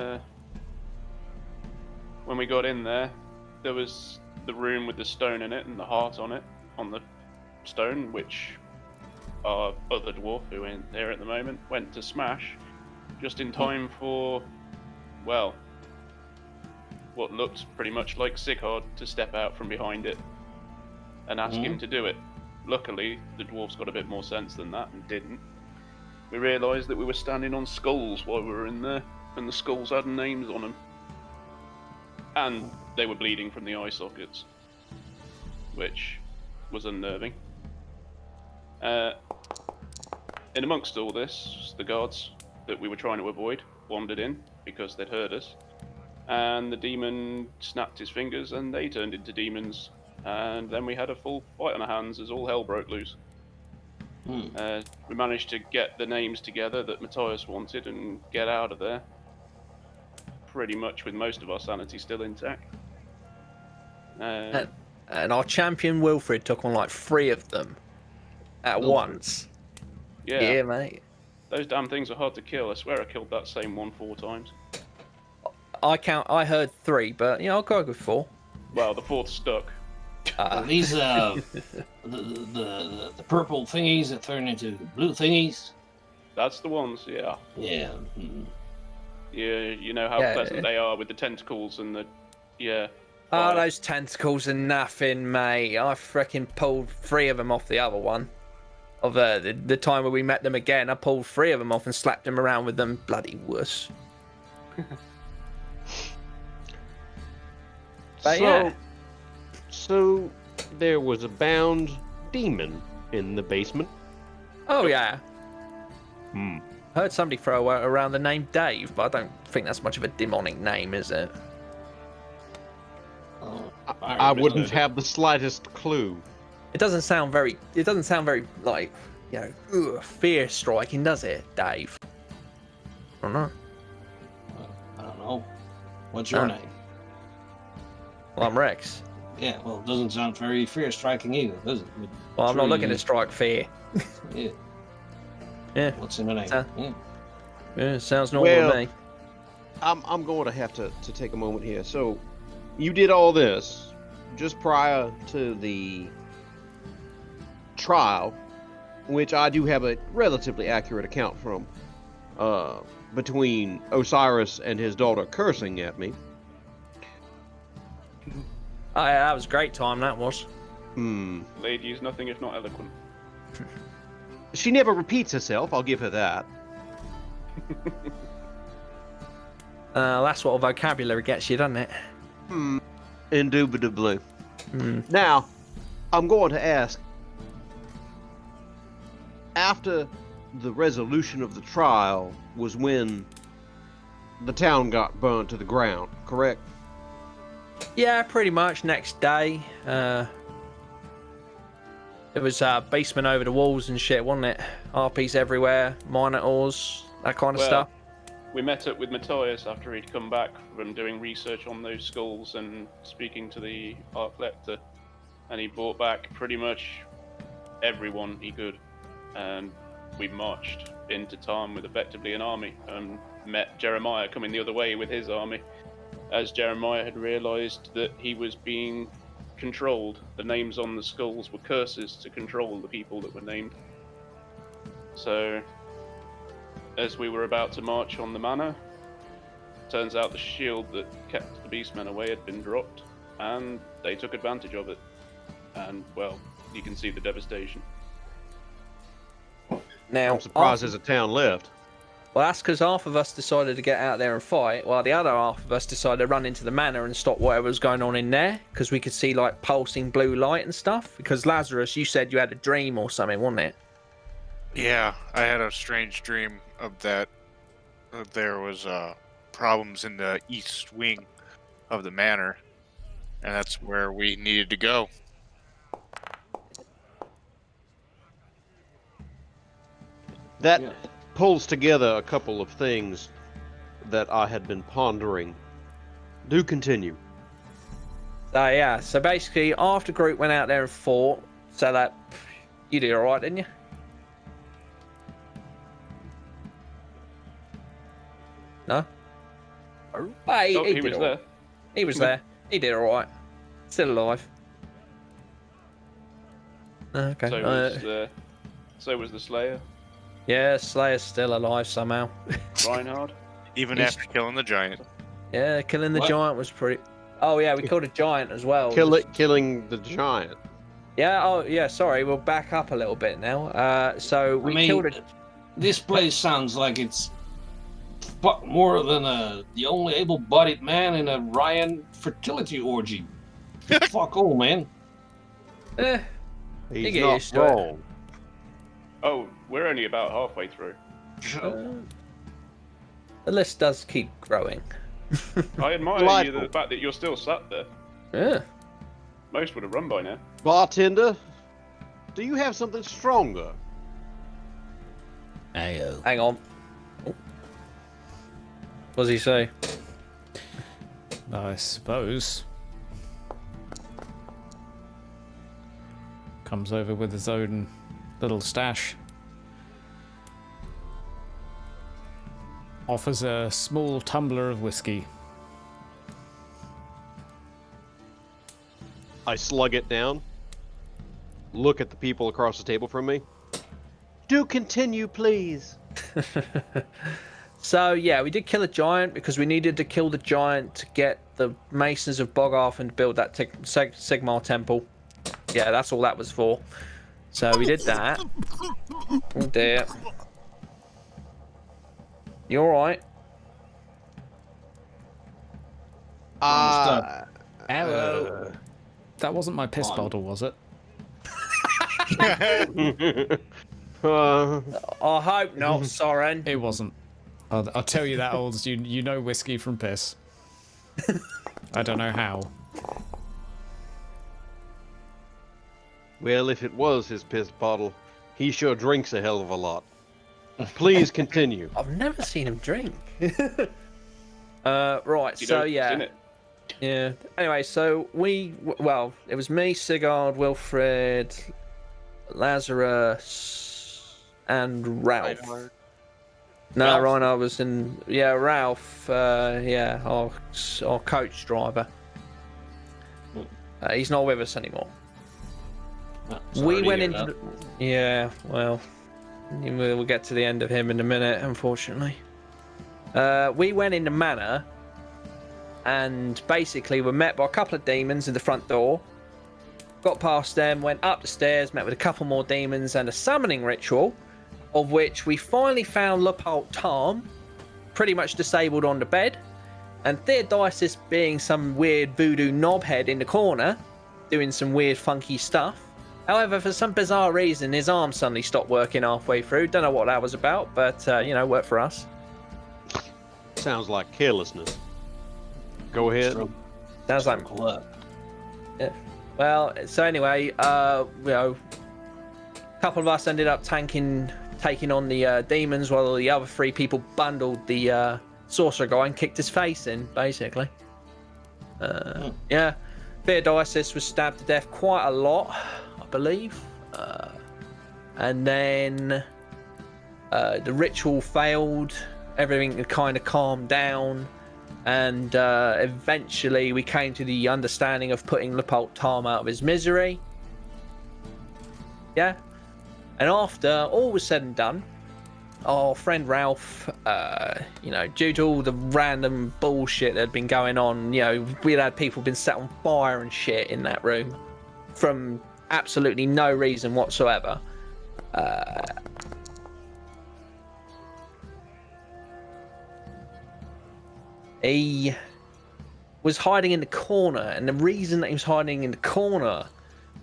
when we got in there, there was the room with the stone in it and the heart on it, on the stone, which our other dwarf, who ain't there at the moment, went to smash just in time for, well, what looked pretty much like Sigurd to step out from behind it and ask him to do it. Luckily, the dwarf's got a bit more sense than that and didn't. We realised that we were standing on skulls while we were in there, and the skulls had names on them. And they were bleeding from the eye sockets, which was unnerving. In amongst all this, the guards that we were trying to avoid wandered in because they'd heard us, and the demon snapped his fingers and they turned into demons, and then we had a full fight on our hands as all hell broke loose. We managed to get the names together that Matthias wanted and get out of there, pretty much with most of our sanity still intact. And our champion Wilfred took on like 3 of them at once. Yeah, mate. Those damn things are hard to kill. I swear I killed that same one 4 times. I heard 3, but I'll go with 4. Well, the 4th stuck. These the purple thingies that turn into blue thingies. That's the ones, yeah. Yeah. Yeah, you know how pleasant they are with the tentacles and the Oh, those tentacles are nothing, mate. I freaking pulled 3 of them off the other one. of the time where we met them again. I pulled 3 of them off and slapped them around with them bloody wuss. But yeah. So there was a bound demon in the basement. Oh yeah. Hmm. I heard somebody throw around the name Dave, but I don't think that's much of a demonic name, is it? I wouldn't have the slightest clue. It doesn't sound very. It doesn't sound very like fear striking, does it, Dave? I don't know. I don't know. What's your name? Well, I'm Rex. Yeah, well, it doesn't sound very fear striking either, does it? Well, I'm not looking to strike fear. Yeah. Yeah. What's in the name? Yeah, sounds normal to me. I'm going to have to take a moment here. So, you did all this just prior to the trial, which I do have a relatively accurate account from, between Osiris and his daughter cursing at me. Oh, yeah, that was a great time, that was. Lady is nothing if not eloquent. She never repeats herself, I'll give her that. That's what a vocabulary gets you, doesn't it? Indubitably. Now, I'm going to ask, after the resolution of the trial was when the town got burned to the ground, correct? Yeah, pretty much. Next day, it was basement over the walls and shit, wasn't it? RPs everywhere, minotaurs, that kind of stuff. We met up with Matthias after he'd come back from doing research on those skulls and speaking to the art collector, and he brought back pretty much everyone he could, and we marched into town with effectively an army and met Jeremiah coming the other way with his army, as Jeremiah had realized that he was being controlled. The names on the skulls were curses to control the people that were named. So, as we were about to march on the manor, turns out the shield that kept the beastmen away had been dropped, and they took advantage of it. And, well, you can see the devastation. Now, I'm surprised there's a town left. Well, that's because half of us decided to get out there and fight, while the other half of us decided to run into the manor and stop whatever was going on in there, because we could see, like, pulsing blue light and stuff. Because, Lazarus, you said you had a dream or something, wasn't it? Yeah, I had a strange dream of that. There was problems in the east wing of the manor, and that's where we needed to go. That pulls together a couple of things that I had been pondering. Do continue. Yeah, so basically, after group went out there and fought, so that you did alright, didn't you? No? He was there. He was there. He did alright. Still alive. Okay. So was the Slayer. Yeah, Slayer's still alive somehow. Reinhard. Even after killing the giant. Yeah, killing the giant was pretty... Oh yeah, we killed a giant as well. Killing the giant. Yeah, oh yeah, sorry, we'll back up a little bit now. So we killed a... This place sounds like it's fuck more than the only able-bodied man in a Ryan fertility orgy. Fuck all, man. He's not wrong. Oh, we're only about halfway through. The list does keep growing. I admire you, the fact that you're still sat there. Yeah. Most would have run by now. Bartender, do you have something stronger? Ayo. Hang on. Oh. What does he say? I suppose. Comes over with his own little stash. Offers a small tumbler of whiskey. I slug it down. Look at the people across the table from me. Do continue, please. So, yeah, we did kill a giant because we needed to kill the giant to get the Masons of Bogarth and build that Sigmar temple. Yeah, that's all that was for. So we did that. Oh dear. You alright? Hello. That wasn't my piss on. bottle, was it? I hope not, Soren. It wasn't. I'll tell you that, Olds. You know whiskey from piss. I don't know how. Well, if it was his piss bottle, he sure drinks a hell of a lot. Please continue. I've never seen him drink. Right, You so don't, yeah. isn't it? Yeah. Anyway, so well, it was me, Sigurd, Wilfred, Lazarus, and Ralph. No, Reinhard was in. Yeah, Ralph. Yeah, our coach driver. He's not with us anymore. We went into. Yeah, well, we'll get to the end of him in a minute, unfortunately. We went into manor, and basically were met by a couple of demons in the front door. Got past them, went up the stairs, met with a couple more demons and a summoning ritual, of which we finally found Leopold pretty much disabled on the bed, and Theodosius being some weird voodoo knobhead in the corner, doing some weird funky stuff. However, for some bizarre reason, his arm suddenly stopped working halfway through. Don't know what that was about, but, worked for us. Sounds like carelessness. Go ahead. Sounds like... Yeah. Well, so anyway, a couple of us ended up taking on the demons, while the other three people bundled the sorcerer guy and kicked his face in, basically. Yeah. Theodosius was stabbed to death quite a lot, I believe. And then the ritual failed. Everything had kind of calmed down. And eventually we came to the understanding of putting Leopold out of his misery. Yeah. And after all was said and done, our friend Ralph, due to all the random bullshit that had been going on, we'd had people been set on fire and shit in that room from absolutely no reason whatsoever. He was hiding in the corner, and the reason that he was hiding in the corner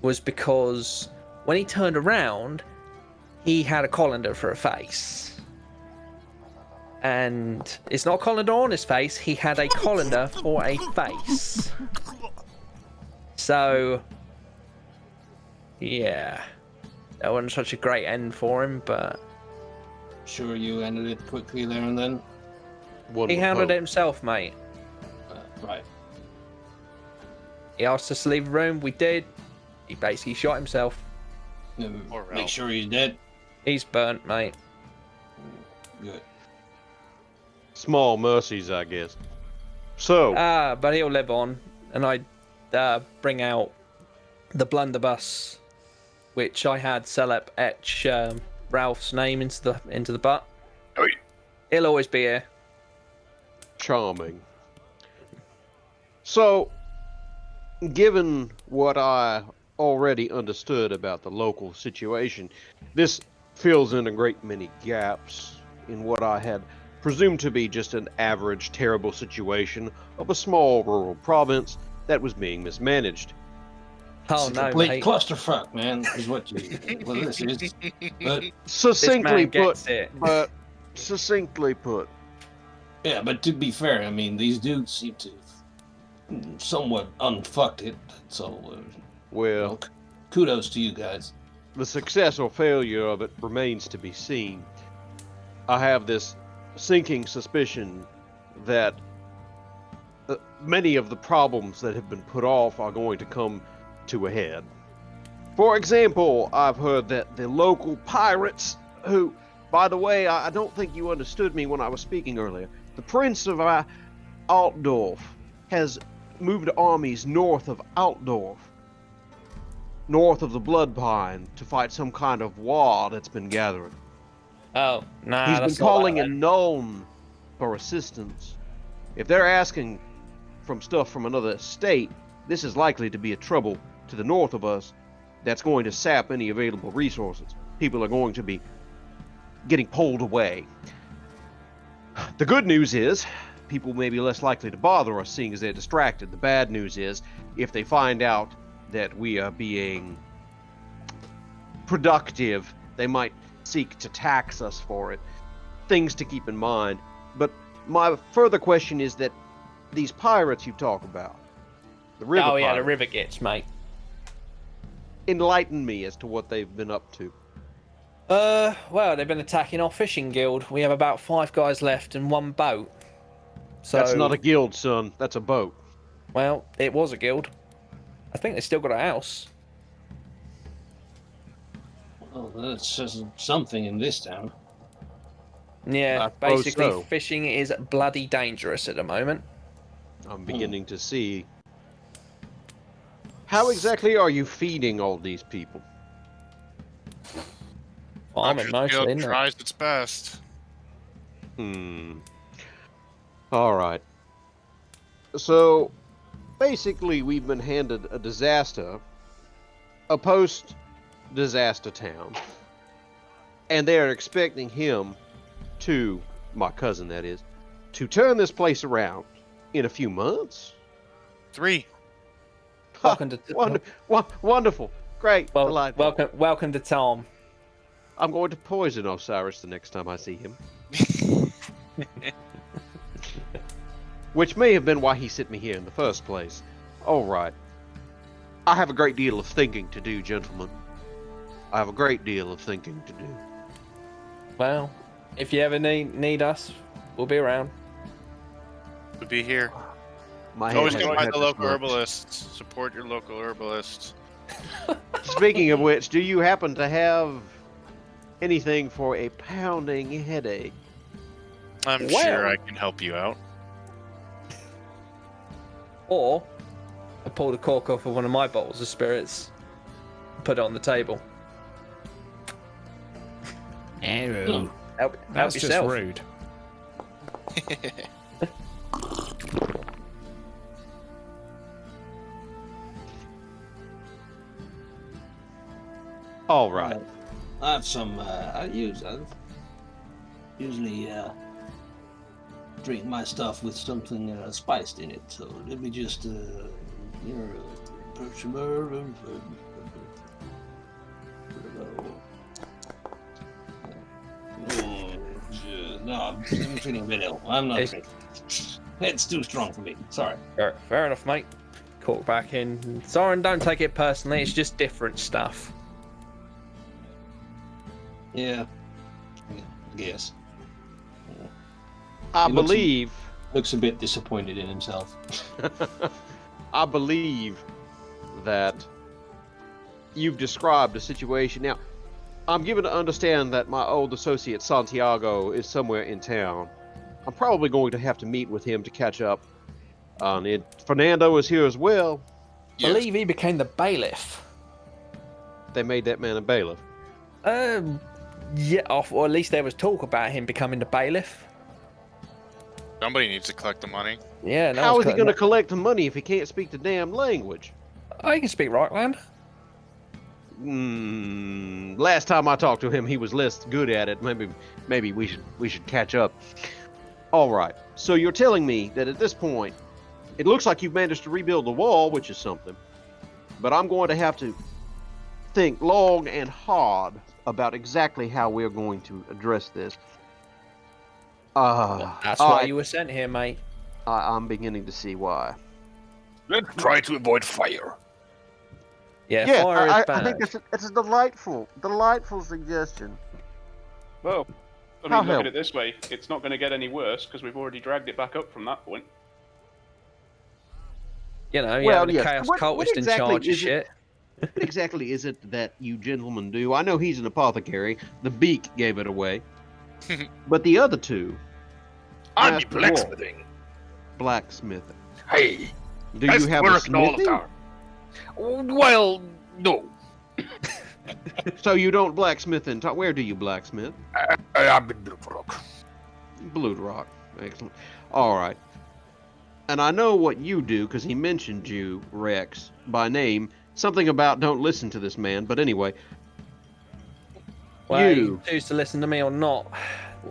was because when he turned around, he had a colander for a face. And it's not a colander on his face, he had a colander for a face. So, yeah. That wasn't such a great end for him, but... Sure you ended it quickly there and then? He handled it himself, mate. Right. He asked us to leave the room, we did. He basically shot himself. Make sure he's dead. He's burnt, mate. Good. Small mercies, I guess. So. But he'll live on, and I bring out the blunderbuss, which I had Celeb etch Ralph's name into the butt. Oi. He'll always be here. Charming. So, given what I already understood about the local situation, this fills in a great many gaps in what I had presumed to be just an average terrible situation of a small rural province that was being mismanaged. Oh, it's a no, complete mate. clusterfuck, man, is what this is. But Succinctly gets put, it. but succinctly put. yeah, but to be fair, I mean, these dudes seem to somewhat unfucked it. So, Well, kudos to you guys. the success or failure of it remains to be seen. I have this sinking suspicion that many of the problems that have been put off are going to come to a head. For example, I've heard that the local pirates, who, by the way, I don't think you understood me when I was speaking earlier. The Prince of Altdorf has moved armies north of Altdorf, north of the Blood Pine, to fight some kind of war that's been gathering. Oh, nah, He's been that's not calling like in known for assistance. If they're asking from stuff from another state, this is likely to be a trouble to the north of us that's going to sap any available resources. People are going to be getting pulled away. The good news is, people may be less likely to bother us seeing as they're distracted. The bad news is, if they find out that we are being productive, they might seek to tax us for it. Things to keep in mind. But my further question is that these pirates you talk about, the river pirates, the river gets, mate. enlighten me as to what they've been up to. Well, they've been attacking our fishing guild. We have about 5 guys left and 1 boat. So That's not a guild, son. That's a boat. Well, it was a guild. I think they still got a house. Well, that says something in this town. Yeah, I suppose basically so. fishing is bloody dangerous at the moment. I'm beginning to see. How exactly are you feeding all these people? Farming mostly, isn't it? tries its best. All right. So, basically, we've been handed a disaster, a post-disaster town, and they're expecting him to, my cousin that is, to turn this place around in a few months? 3. Welcome to Wonderful. Great. Delightful. welcome to Tom. I'm going to poison Osiris the next time I see him. Which may have been why he sent me here in the first place. All right. I have a great deal of thinking to do, gentlemen. I have a great deal of thinking to do. Well, if you ever need us, we'll be around. We'll be here. My Always hand go hasn't by had the this local much. herbalist. Support your local herbalist. Speaking of which, do you happen to have anything for a pounding headache? I'm Well. sure I can help you out. Or I pull the cork off of one of my bottles of spirits, put it on the table. Ew. Help That's just yourself. rude. All right. I have some. I usually drink my stuff with something spiced in it. So let me just, no, I'm feeling a bit ill. I'm not. It's too strong for me. Sorry. Fair enough, mate. Cork back in. Soren, don't take it personally. It's just different stuff. Yeah. I guess. I He looks- believe. Looks a bit disappointed in himself. I believe that you've described a situation. Now, I'm given to understand that my old associate Santiago is somewhere in town. I'm probably going to have to meet with him to catch up. Fernando is here as well. I believe he became the bailiff. They made that man a bailiff. Yeah, or at least there was talk about him becoming the bailiff. Somebody needs to collect the money. Yeah, no. How is he going to collect the money if he can't speak the damn language? Oh, he can speak Rockland. Last time I talked to him, he was less good at it. Maybe we should catch up. All right. So you're telling me that at this point, it looks like you've managed to rebuild the wall, which is something. But I'm going to have to think long and hard about exactly how we're going to address this. That's why you were sent here, mate. I'm beginning to see why. Let's try to avoid fire. Yeah, fire is I bad. think it's a delightful suggestion. Well, I How mean, look help? at it this way. It's not going to get any worse because we've already dragged it back up from that point. You know, Well, the yes. Chaos What Cultist in exactly charge of is it- shit. What exactly is it that you gentlemen do? I know he's an apothecary. The beak gave it away. But the other two, I'm Yes, blacksmithing. blacksmithing. Hey, Do best you have a work in all of smithy? town. Well, no. So you don't blacksmith in town. Where do you blacksmith? I'm in Brook. Blue Rock. Excellent. All right. And I know what you do because he mentioned you, Rex, by name. Something about don't listen to this man, but anyway. Well, You. you choose to listen to me or not.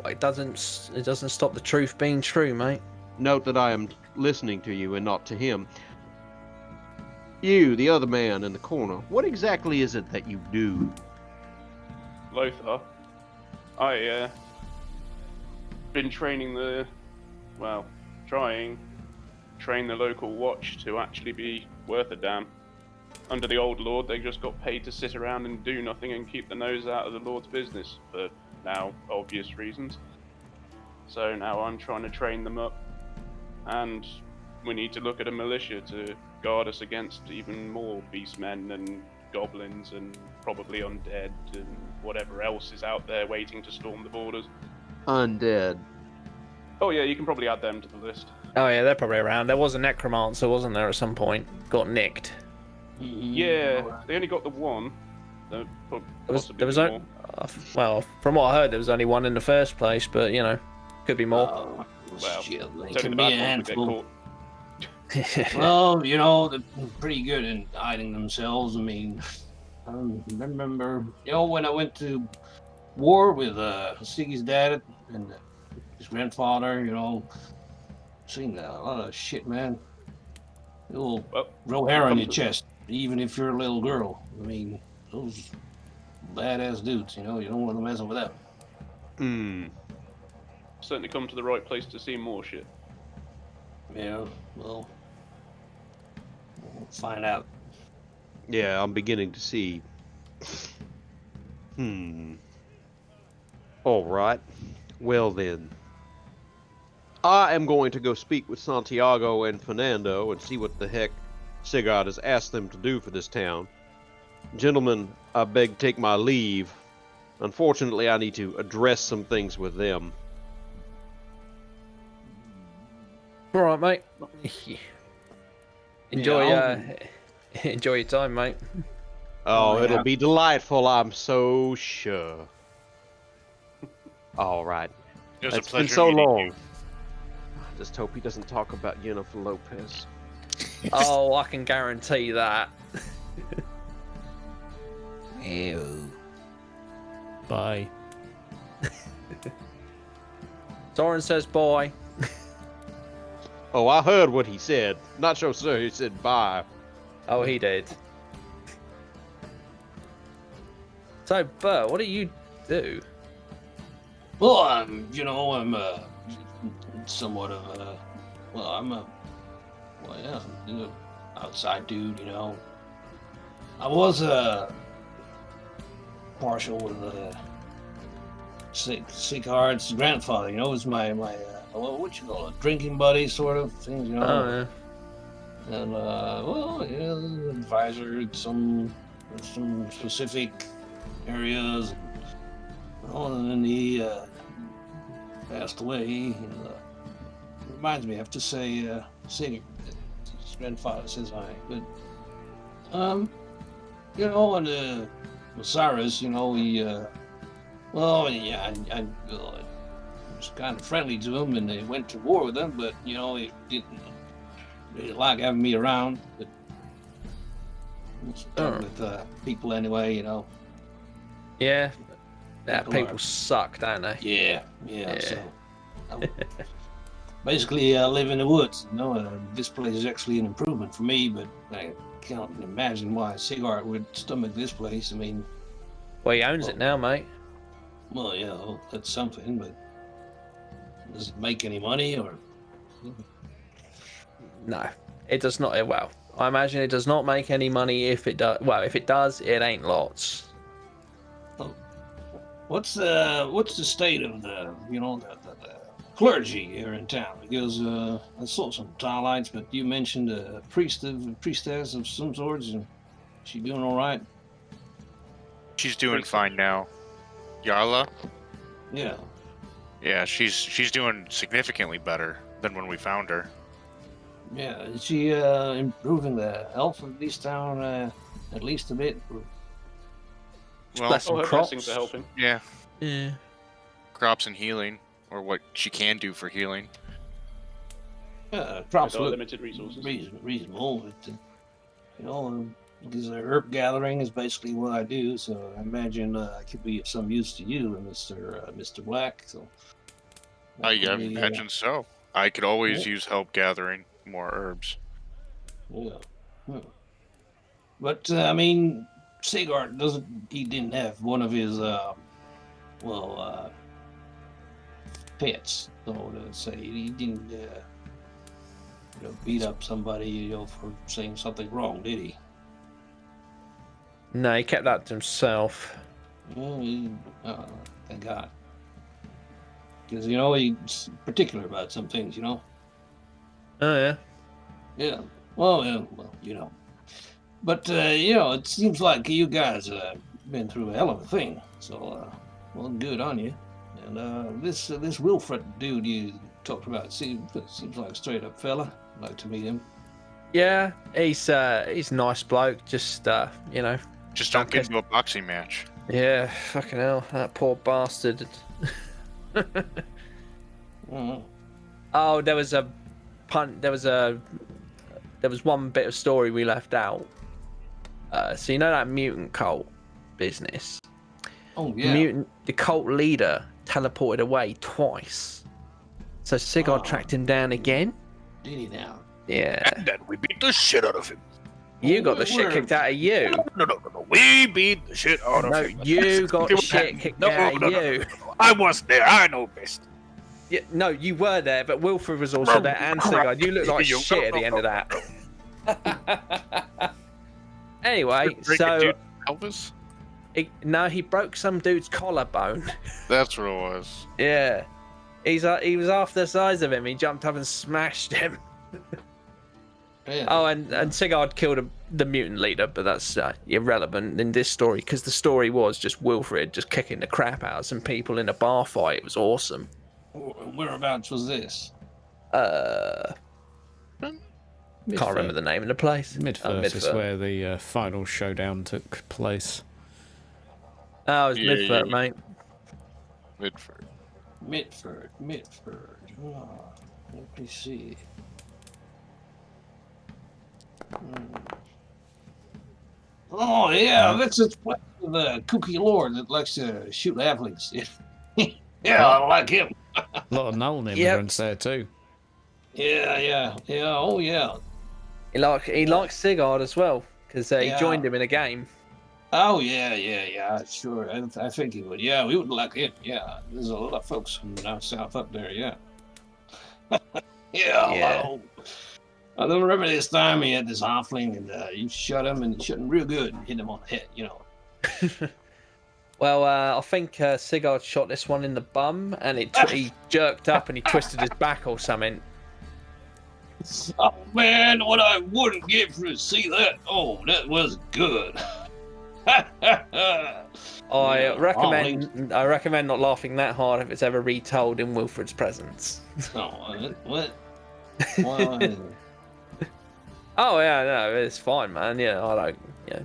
It doesn't stop the truth being true, mate. Note that I am listening to you and not to him. You, the other man in the corner, what exactly is it that you do? Lothar, I been training train the local watch to actually be worth a damn. Under the old lord, they just got paid to sit around and do nothing and keep the nose out of the lord's business for now obvious reasons. So now I'm trying to train them up, and we need to look at a militia to guard us against even more beastmen and goblins and probably undead and whatever else is out there waiting to storm the borders. Undead. Oh yeah, you can probably add them to the list. Oh yeah, they're probably around. There was a necromancer, wasn't there, at some point? Got nicked. Yeah, they only got the one. There was only, well, from what I heard, there was only one in the first place, but you know, could be more. Well, shit, they it's only can the be a bad ones that get handful. caught. Well, you know, they're pretty good in hiding themselves. I mean, I remember, you know, when I went to war with Siggy's dad and his grandfather, you know, seen a lot of shit, man. You'll grow hair on your chest, even if you're a little girl. I mean, those badass dudes, you know, you don't want to mess with them. Certainly come to the right place to see more shit. Yeah, well, we'll find out. Yeah, I'm beginning to see. All right. Well then. I am going to go speak with Santiago and Fernando and see what the heck Sigurd has asked them to do for this town. Gentlemen, I beg take my leave. Unfortunately, I need to address some things with them. All right, mate. Enjoy your time, mate. Oh, it'll be delightful, I'm so sure. All right. It was a It's been pleasure so meeting long. you. I just hope he doesn't talk about Jennifer Lopez. Oh, I can guarantee that. Ew. Bye. Soren says bye. Oh, I heard what he said. Not so sure he said bye. Oh, he did. So, Bert, what do you do? Well, I'm somewhat of a, I'm an outside dude, you know. I was partial with Sigurd's grandfather, you know, was my what you call it, drinking buddy sort of thing, you know. Oh, yeah. And advisor in some specific areas. And then he passed away. Reminds me, I have to say, Sigurd, his grandfather says I. But you know, and Osiris, you know, he I was kind of friendly to him, and they went to war with him. But you know, he didn't really like having me around. But with people anyway, you know. Yeah. People suck, don't they? Yeah. So, basically, I live in the woods. You know, this place is actually an improvement for me, but I can't imagine why Sigurd would stomach this place. I mean, Well, he owns it now, mate. well, yeah, that's something, but does it make any money or? No, it does not. Well, I imagine it does not make any money. If it does, well, if it does, it ain't lots. What's the state of the clergy here in town? Because I saw some talites, but you mentioned a priestess of some sorts, and she doing all right? She's doing fine now. Yarla? Yeah. Yeah, she's doing significantly better than when we found her. Yeah, is she improving the health of this town at least a bit? Well, Bless some Her crops. blessings are helping. yeah, Yeah. crops and healing, or what she can do for healing. Crops With our look limited resources. reasonable, but Because herb gathering is basically what I do, so I imagine I could be of some use to you, Mr. Black. So that I could be, imagine so. I could always yeah. use help gathering more herbs. Yeah. But I mean, Sigurd didn't have one of his pets, so to say. He didn't beat up somebody for saying something wrong, did he? No, he kept that to himself. Thank God. Because he's particular about some things. Oh yeah. Yeah. Well. But it seems like you guys been through a hell of a thing. So, good on you. And this Wilfred dude you talked about seems like a straight up fella. I'd like to meet him. Yeah, he's a nice bloke. Just Just don't get into a boxing match. Yeah, fucking hell, that poor bastard. Oh, there was one bit of story we left out. So you know that mutant cult business? Oh yeah. The cult leader teleported away twice. So Sigurd tracked him down again. Did he now? Yeah. And then we beat the shit out of him. You got the shit kicked out of you. No. We beat the shit out of him. No, you got the shit kicked out of you. No. I was there. I know best. Yeah, no, you were there, but Wilfred was also there and Sigurd. You look like shit at the end of that. Anyway, so Elvis? he broke some dude's collarbone. That's what it was. Yeah, he was half the size of him. He jumped up and smashed him. Yeah. Oh, and Sigurd killed the mutant leader, but that's irrelevant in this story because the story was just Wilfred just kicking the crap out of some people in a bar fight. It was awesome. Whereabouts was this? Can't remember the name of the place. Midford is where the final showdown took place. Oh, it was Midford, mate. Midford. Mitford. Oh, let me see. Oh yeah, that's the place of the kooky lord that likes to shoot halflings. Yeah, I like him. A lot of Nolan immigrants there too. Yeah. Oh yeah. He likes Sigurd as well because he joined him in a game. Oh yeah. Sure, I think he would. Yeah, we would like him. Yeah, there's a lot of folks from down south up there. Yeah. Yeah. Well, I remember this time he had this halfling and you shot him and shot him real good and hit him on the head. Well, I think Sigurd shot this one in the bum and he jerked up and he twisted his back or something. Oh man, what I wouldn't give to see that. Oh, that was good. I recommend not laughing that hard if it's ever retold in Wilfred's presence. Oh, what? Well, Oh yeah, no, it's fine, man. Yeah, I don't. Yeah,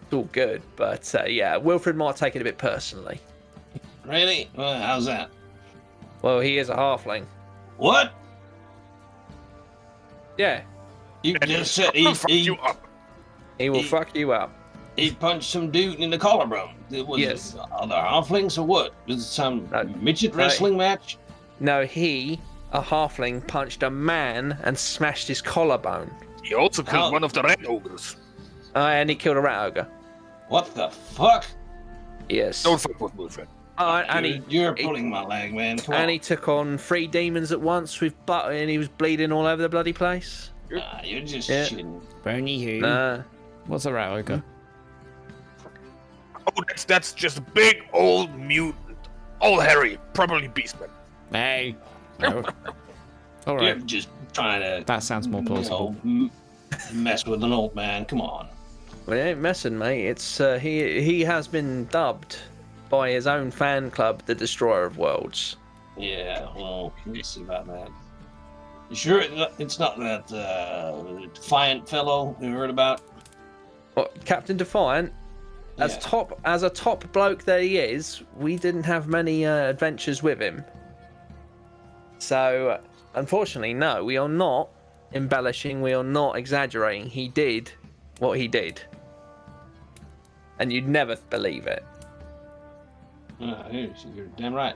it's all good. But Wilfred might take it a bit personally. really? Well, how's that? Well, he is a halfling. What? Yeah, You just said Fuck you up. he will fuck you up. he punched some dude in the collarbone. Yes. Other halflings or what? Was it some midget wrestling match? No, he, a halfling, punched a man and smashed his collarbone. He also killed How- one of the red ogres. And he killed a rat ogre. What the fuck? Yes. Don't fuck with Wilfred. And You're pulling my leg, man. Come and on. he took on 3 demons at once with butter, and he was bleeding all over the bloody place. You're just Yeah. shitting. Bernie who? Nah. What's a rat ogre? Oh, that's just a big old mutant. All hairy, probably beastman. Hey. No. All You're right. just trying to That sounds more plausible. mess with an old man. Come on. We ain't messing, mate. It's he has been dubbed by his own fan club the Destroyer of Worlds. Yeah, well, let's see about that. You sure it's not that Defiant fellow you heard about? What, Captain Defiant? As a top bloke that he is, we didn't have many adventures with him. So, unfortunately, no, we are not embellishing. We are not exaggerating. He did what he did, and you'd never believe it. You're damn right.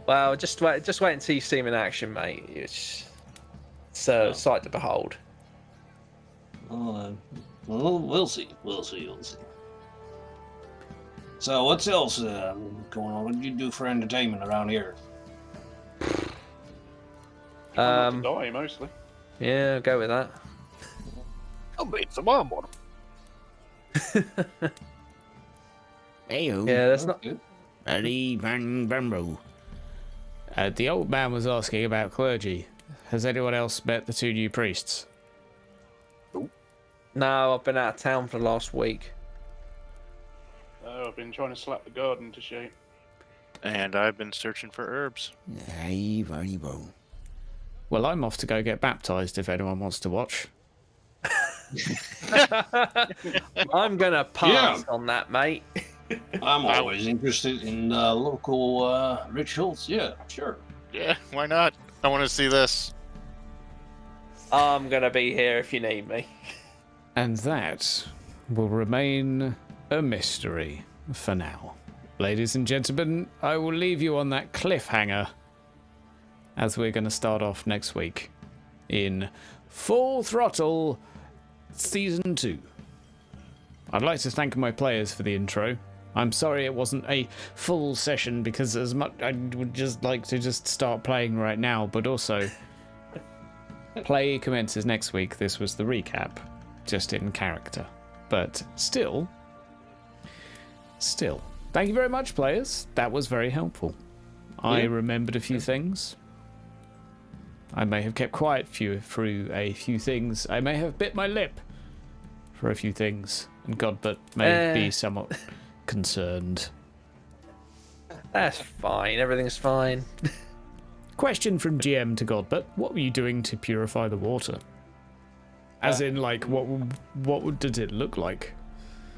Well, just wait until you see him in action, mate. It's a sight to behold. Well, we'll see. We'll see. So, what's else going on? What do you do for entertainment around here? To die, mostly. Yeah, I'll go with that. I'll make some armor. Heyo. Yeah, that's not. Good. Eddie Van Brambo. The old man was asking about clergy. Has anyone else met the 2 new priests? No, I've been out of town for the last week. I've been trying to slap the garden to shape. And I've been searching for herbs. Hey, very well. Well, I'm off to go get baptized if anyone wants to watch. I'm gonna pass on that, mate. I'm always interested in local rituals. Yeah, sure. Yeah, why not? I want to see this. I'm gonna be here if you need me. And that will remain a mystery for now. Ladies and gentlemen, I will leave you on that cliffhanger as we're going to start off next week in Full Throttle Season 2. I'd like to thank my players for the intro. I'm sorry it wasn't a full session because as much I would just like to just start playing right now, but also play commences next week. This was the recap, just in character. But still, thank you very much, players. That was very helpful. I remembered a few things. I may have kept quiet through a few things. I may have bit my lip for a few things, and Godbert may be somewhat concerned. That's fine. Everything's fine. Question from GM to Godbert: what were you doing to purify the water? As in, like, what did it look like?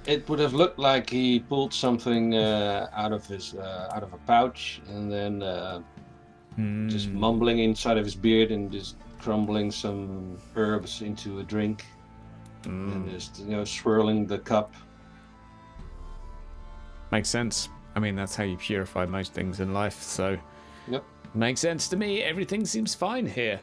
It would have looked like he pulled something out of a pouch, and then just mumbling inside of his beard and just crumbling some herbs into a drink, and just swirling the cup. Makes sense. I mean, that's how you purify most things in life, so Yep. makes sense to me. Everything seems fine here.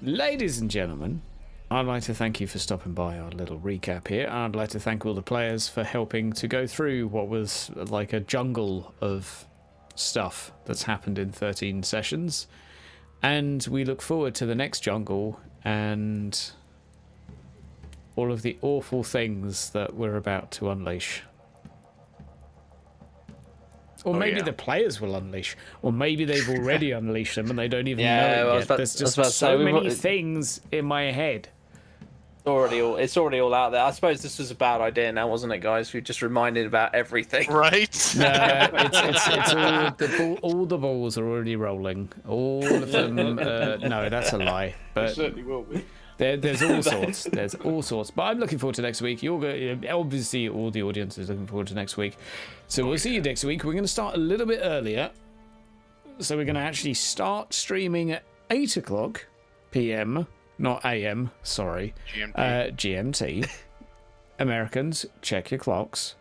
Ladies and gentlemen, I'd like to thank you for stopping by our little recap here. I'd like to thank all the players for helping to go through what was like a jungle of stuff that's happened in 13 sessions. And we look forward to the next jungle and all of the awful things that we're about to unleash. Or maybe the players will unleash. Or maybe they've already unleashed them and they don't even know it yet. There's just so many things in my head. It's already all out there. I suppose this was a bad idea now, wasn't it, guys? We just reminded about everything. Right? No, it's all the balls are already rolling. All of them. No, that's a lie. It But certainly will be. there's all sorts. There's all sorts. But I'm looking forward to next week. Obviously, all the audience is looking forward to next week. So we'll see you next week. We're going to start a little bit earlier. So we're going to actually start streaming at 8 o'clock p.m. Not AM, sorry. GMT. Americans, check your clocks.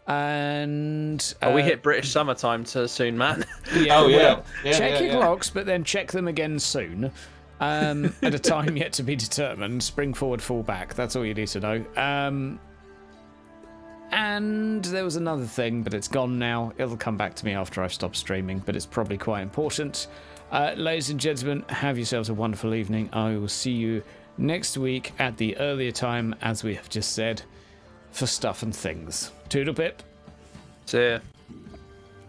And we hit British summertime too soon, man. Check your clocks, but then check them again soon. At a time yet to be determined. Spring forward, fall back. That's all you need to know. And there was another thing, but it's gone now. It'll come back to me after I've stopped streaming, but it's probably quite important. Ladies and gentlemen, have yourselves a wonderful evening. I will see you next week at the earlier time, as we have just said, for stuff and things. Toodle pip. See ya.